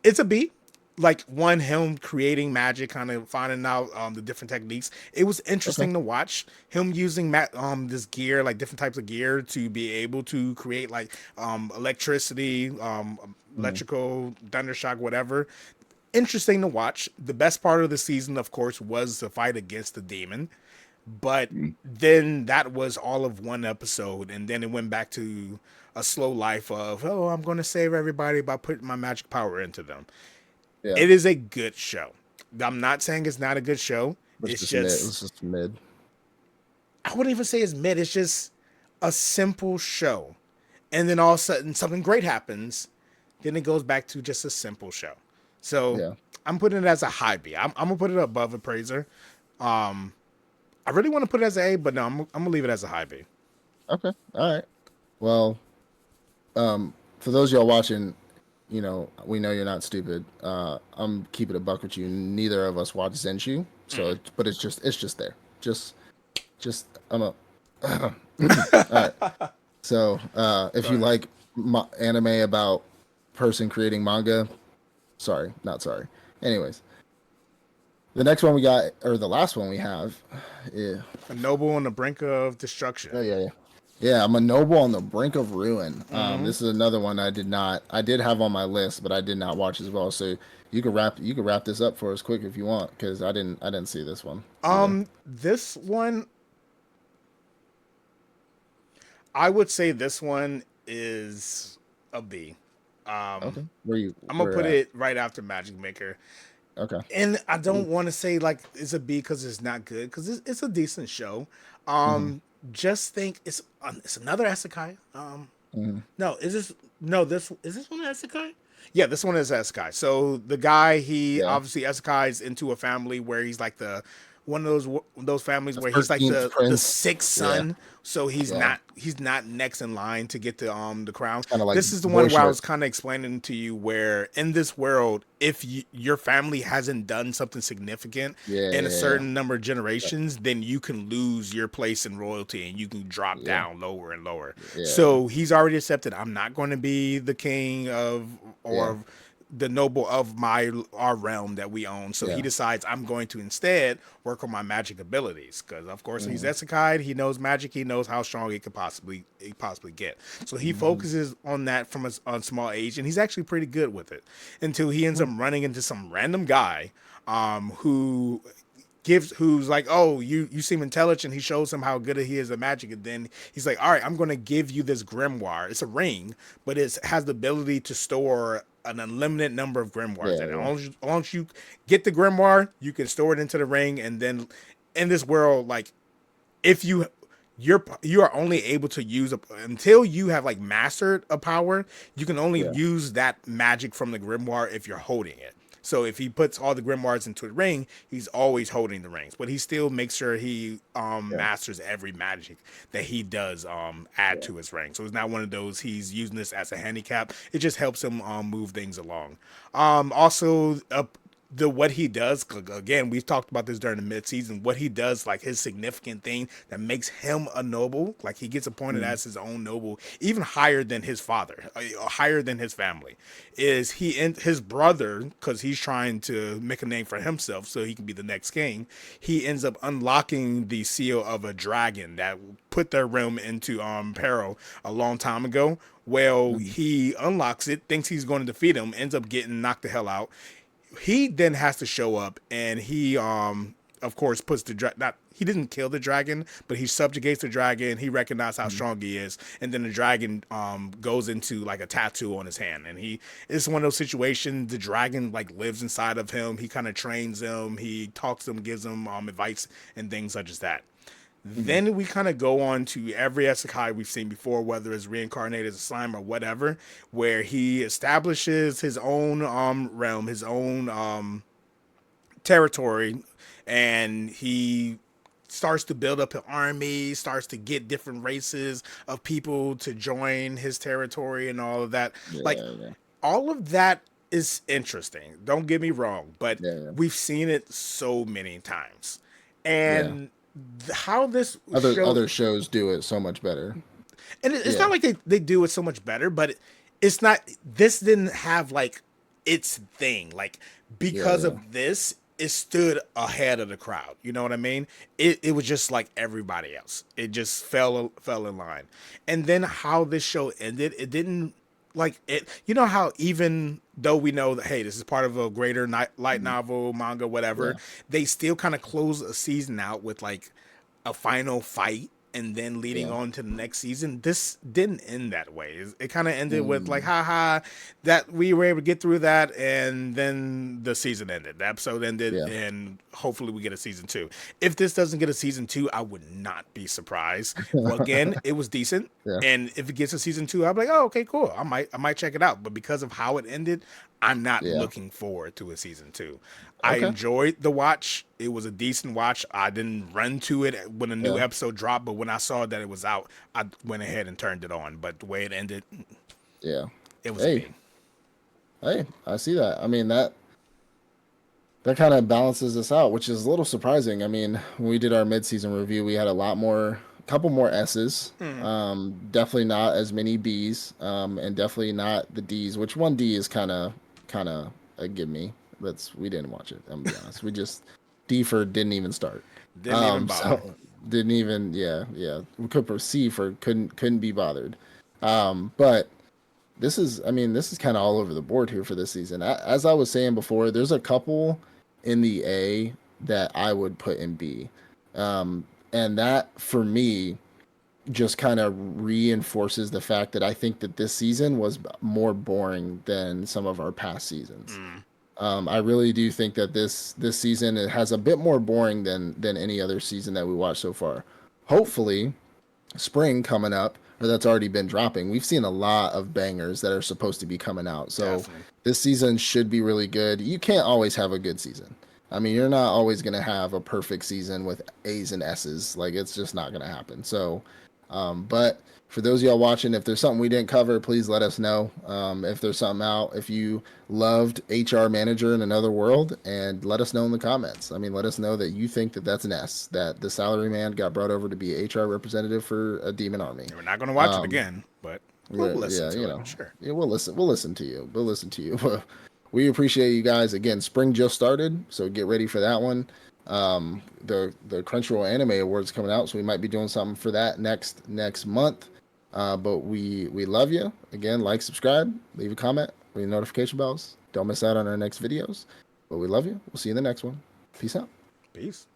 It's a beat. Like one, him creating magic, kind of finding out the different techniques. It was Okay. interesting to watch him using this gear, like different types of gear, to be able to create like electricity, Hmm. electrical thundershock, whatever. Interesting to watch. The best part of the season, of course, was the fight against the demon. But then that was all of one episode, and then it went back to a slow life of, oh, I'm going to save everybody by putting my magic power into them. Yeah. It is a good show. I'm not saying it's not a good show. It's It's just mid. just, It's just mid. I wouldn't even say it's mid. It's just a simple show. And then all of a sudden, something great happens. Then it goes back to just a simple show. So Yeah. I'm putting it as a high B. I'm gonna put it above appraiser. I really want to put it as a A, but no, I'm gonna leave it as a high B. Okay. All right. Well, for those of y'all watching, we know you're not stupid. I'm keeping a buck with you. Neither of us watch Zenshu, so but it's just there. Just I'm a all right. So if you Sorry. like anime about person creating manga, sorry, not sorry. Anyways, the next one we got, or the last one we have, yeah, A noble on the brink of destruction. oh yeah, yeah, yeah. I'm a noble on the brink of ruin. Mm-hmm. This is another one I did have on my list, but I did not watch as well. So you could wrap this up for us quick if you want, because I didn't see this one either. This one, I would say this one is a B. Um, Okay, I'm gonna where put at? it right after Magic Maker. Okay, And I don't want to say like it's a B because it's not good because it's a decent show. mm-hmm. Just think it's another Isekai. Mm-hmm. No, is this no this is this one Isekai? Yeah, this one is Isekai. So the guy he Yeah, obviously Isekai's into a family where he's like the one of those families the where he's like 13th the prince. sixth Yeah, son, so yeah. he's not next in line to get the crown. It's kind of like This is the one where I bullshit. was kind of explaining to you where in this world, if your family hasn't done something significant Yeah, in a yeah, yeah, certain number of generations, then you can lose your place in royalty and you can drop yeah, down lower and lower. yeah, So he's already accepted. I'm not going to be the king of yeah, or the noble of our realm that we own. So he yeah. decides I'm going to instead work on my magic abilities because of course he's Mm-hmm. Isekai. He knows magic. He knows how strong he possibly get. So he Mm-hmm. focuses on that from a small age, and he's actually pretty good with it until he ends up running into some random guy who who's like, oh, you seem intelligent. He shows him how good he is at magic, and then he's like, all right, I'm going to give you this grimoire. It's a ring, but it has the ability to store an unlimited number of grimoires, Yeah, and yeah, as long as you get the grimoire, you can store it into the ring, and then in this world, like if you are only able to use until you have like mastered a power, you can only yeah, use that magic from the grimoire if you're holding it. So if he puts all the grimoires into the ring, he's always holding the rings, but he still makes sure he yeah, masters every magic that he does add yeah. to his ring. So it's not one of those he's using this as a handicap. It just helps him move things along. Also, the what he does again, we've talked about this during the mid-season, what he does, like his significant thing that makes him a noble, like he gets appointed Mm-hmm. as his own noble even higher than his father, higher than his family, is he and his brother, because he's trying to make a name for himself so he can be the next king. He ends up unlocking the seal of a dragon that put their realm into peril a long time ago. Well, Mm-hmm. he unlocks it, thinks he's going to defeat him, ends up getting knocked the hell out. He then has to show up, and he of course puts the not he didn't kill the dragon, but he subjugates the dragon. He recognizes how strong he is, and then the dragon goes into like a tattoo on his hand, and he it's one of those situations. The dragon like lives inside of him. He kind of trains him. He talks to him, gives him advice and things such as that. Mm-hmm. Then we kind of go on to every Isekai we've seen before, whether it's reincarnated as a slime or whatever, where he establishes his own realm, his own territory, and he starts to build up an army, starts to get different races of people to join his territory and all of that. Like Yeah, yeah, all of that is interesting. Don't get me wrong, but yeah, yeah, we've seen it so many times. yeah. And how this show, Other shows do it so much better. and it's Yeah, not like they do it so much better, but it's not, this didn't have like its thing. Like yeah, because yeah. of this, it stood ahead of the crowd. You know what I mean? It was just like everybody else. It just fell in line. And then how this show ended, it didn't like it. You know how even though we know that hey, this is part of a greater light Mhm. novel, manga, whatever, Yeah, they still kind of close a season out with like a final fight and then leading yeah. on to the next season. This didn't end that way. It kind of ended with like, Mm, haha, that we were able to get through that, and then the season ended. The episode ended, yeah, and hopefully we get a season two. If this doesn't get a season two, I would not be surprised. Well, again, it was decent. yeah, And if it gets a season two, I'll be like, oh, okay, cool. I might check it out. But because of how it ended, I'm not yeah. looking forward to a season two. I Okay. enjoyed the watch. It was a decent watch. I didn't run to it when a new Yeah, episode dropped, but when I saw that it was out, I went ahead and turned it on. But the way it ended, yeah. it was a Hey, B. hey, I see that. I mean that kind of balances us out, which is a little surprising. I mean, when we did our mid-season review, we had a lot more, a couple more S's. Hmm. Definitely not as many B's, and definitely not the D's. Which one D is kind of a give me. we didn't watch it. I'm gonna be honest. We just Defer didn't even start. Didn't even bother. So didn't even yeah. We could proceed for couldn't be bothered. But this is kind of all over the board here for this season. As I was saying before, there's a couple in the A that I would put in B, and that for me just kind of reinforces the fact that I think that this season was more boring than some of our past seasons. I really do think that this season it has a bit more boring than any other season that we watched so far. Hopefully, spring coming up, or that's already been dropping. We've seen a lot of bangers that are supposed to be coming out. So Definitely. this season should be really good. You can't always have a good season. I mean, you're not always going to have a perfect season with A's and S's. Like, it's just not going to happen. So, but for those of y'all watching, if there's something we didn't cover, please let us know. If there's something out, if you loved HR Manager in Another World, and let us know in the comments. I mean, let us know that you think that that's an S, that the salaryman got brought over to be a HR representative for a demon army. We're not going to watch it again, but we'll listen Yeah, to you it. know, Sure. yeah, we'll listen. We'll listen to you. We'll listen to you. We appreciate you guys. Again, spring just started, so get ready for that one. The Crunchyroll Anime Awards coming out, so we might be doing something for that next month. But we love you. Again, like, subscribe, leave a comment, ring the notification bells. Don't miss out on our next videos. But we love you. We'll see you in the next one. Peace out. Peace.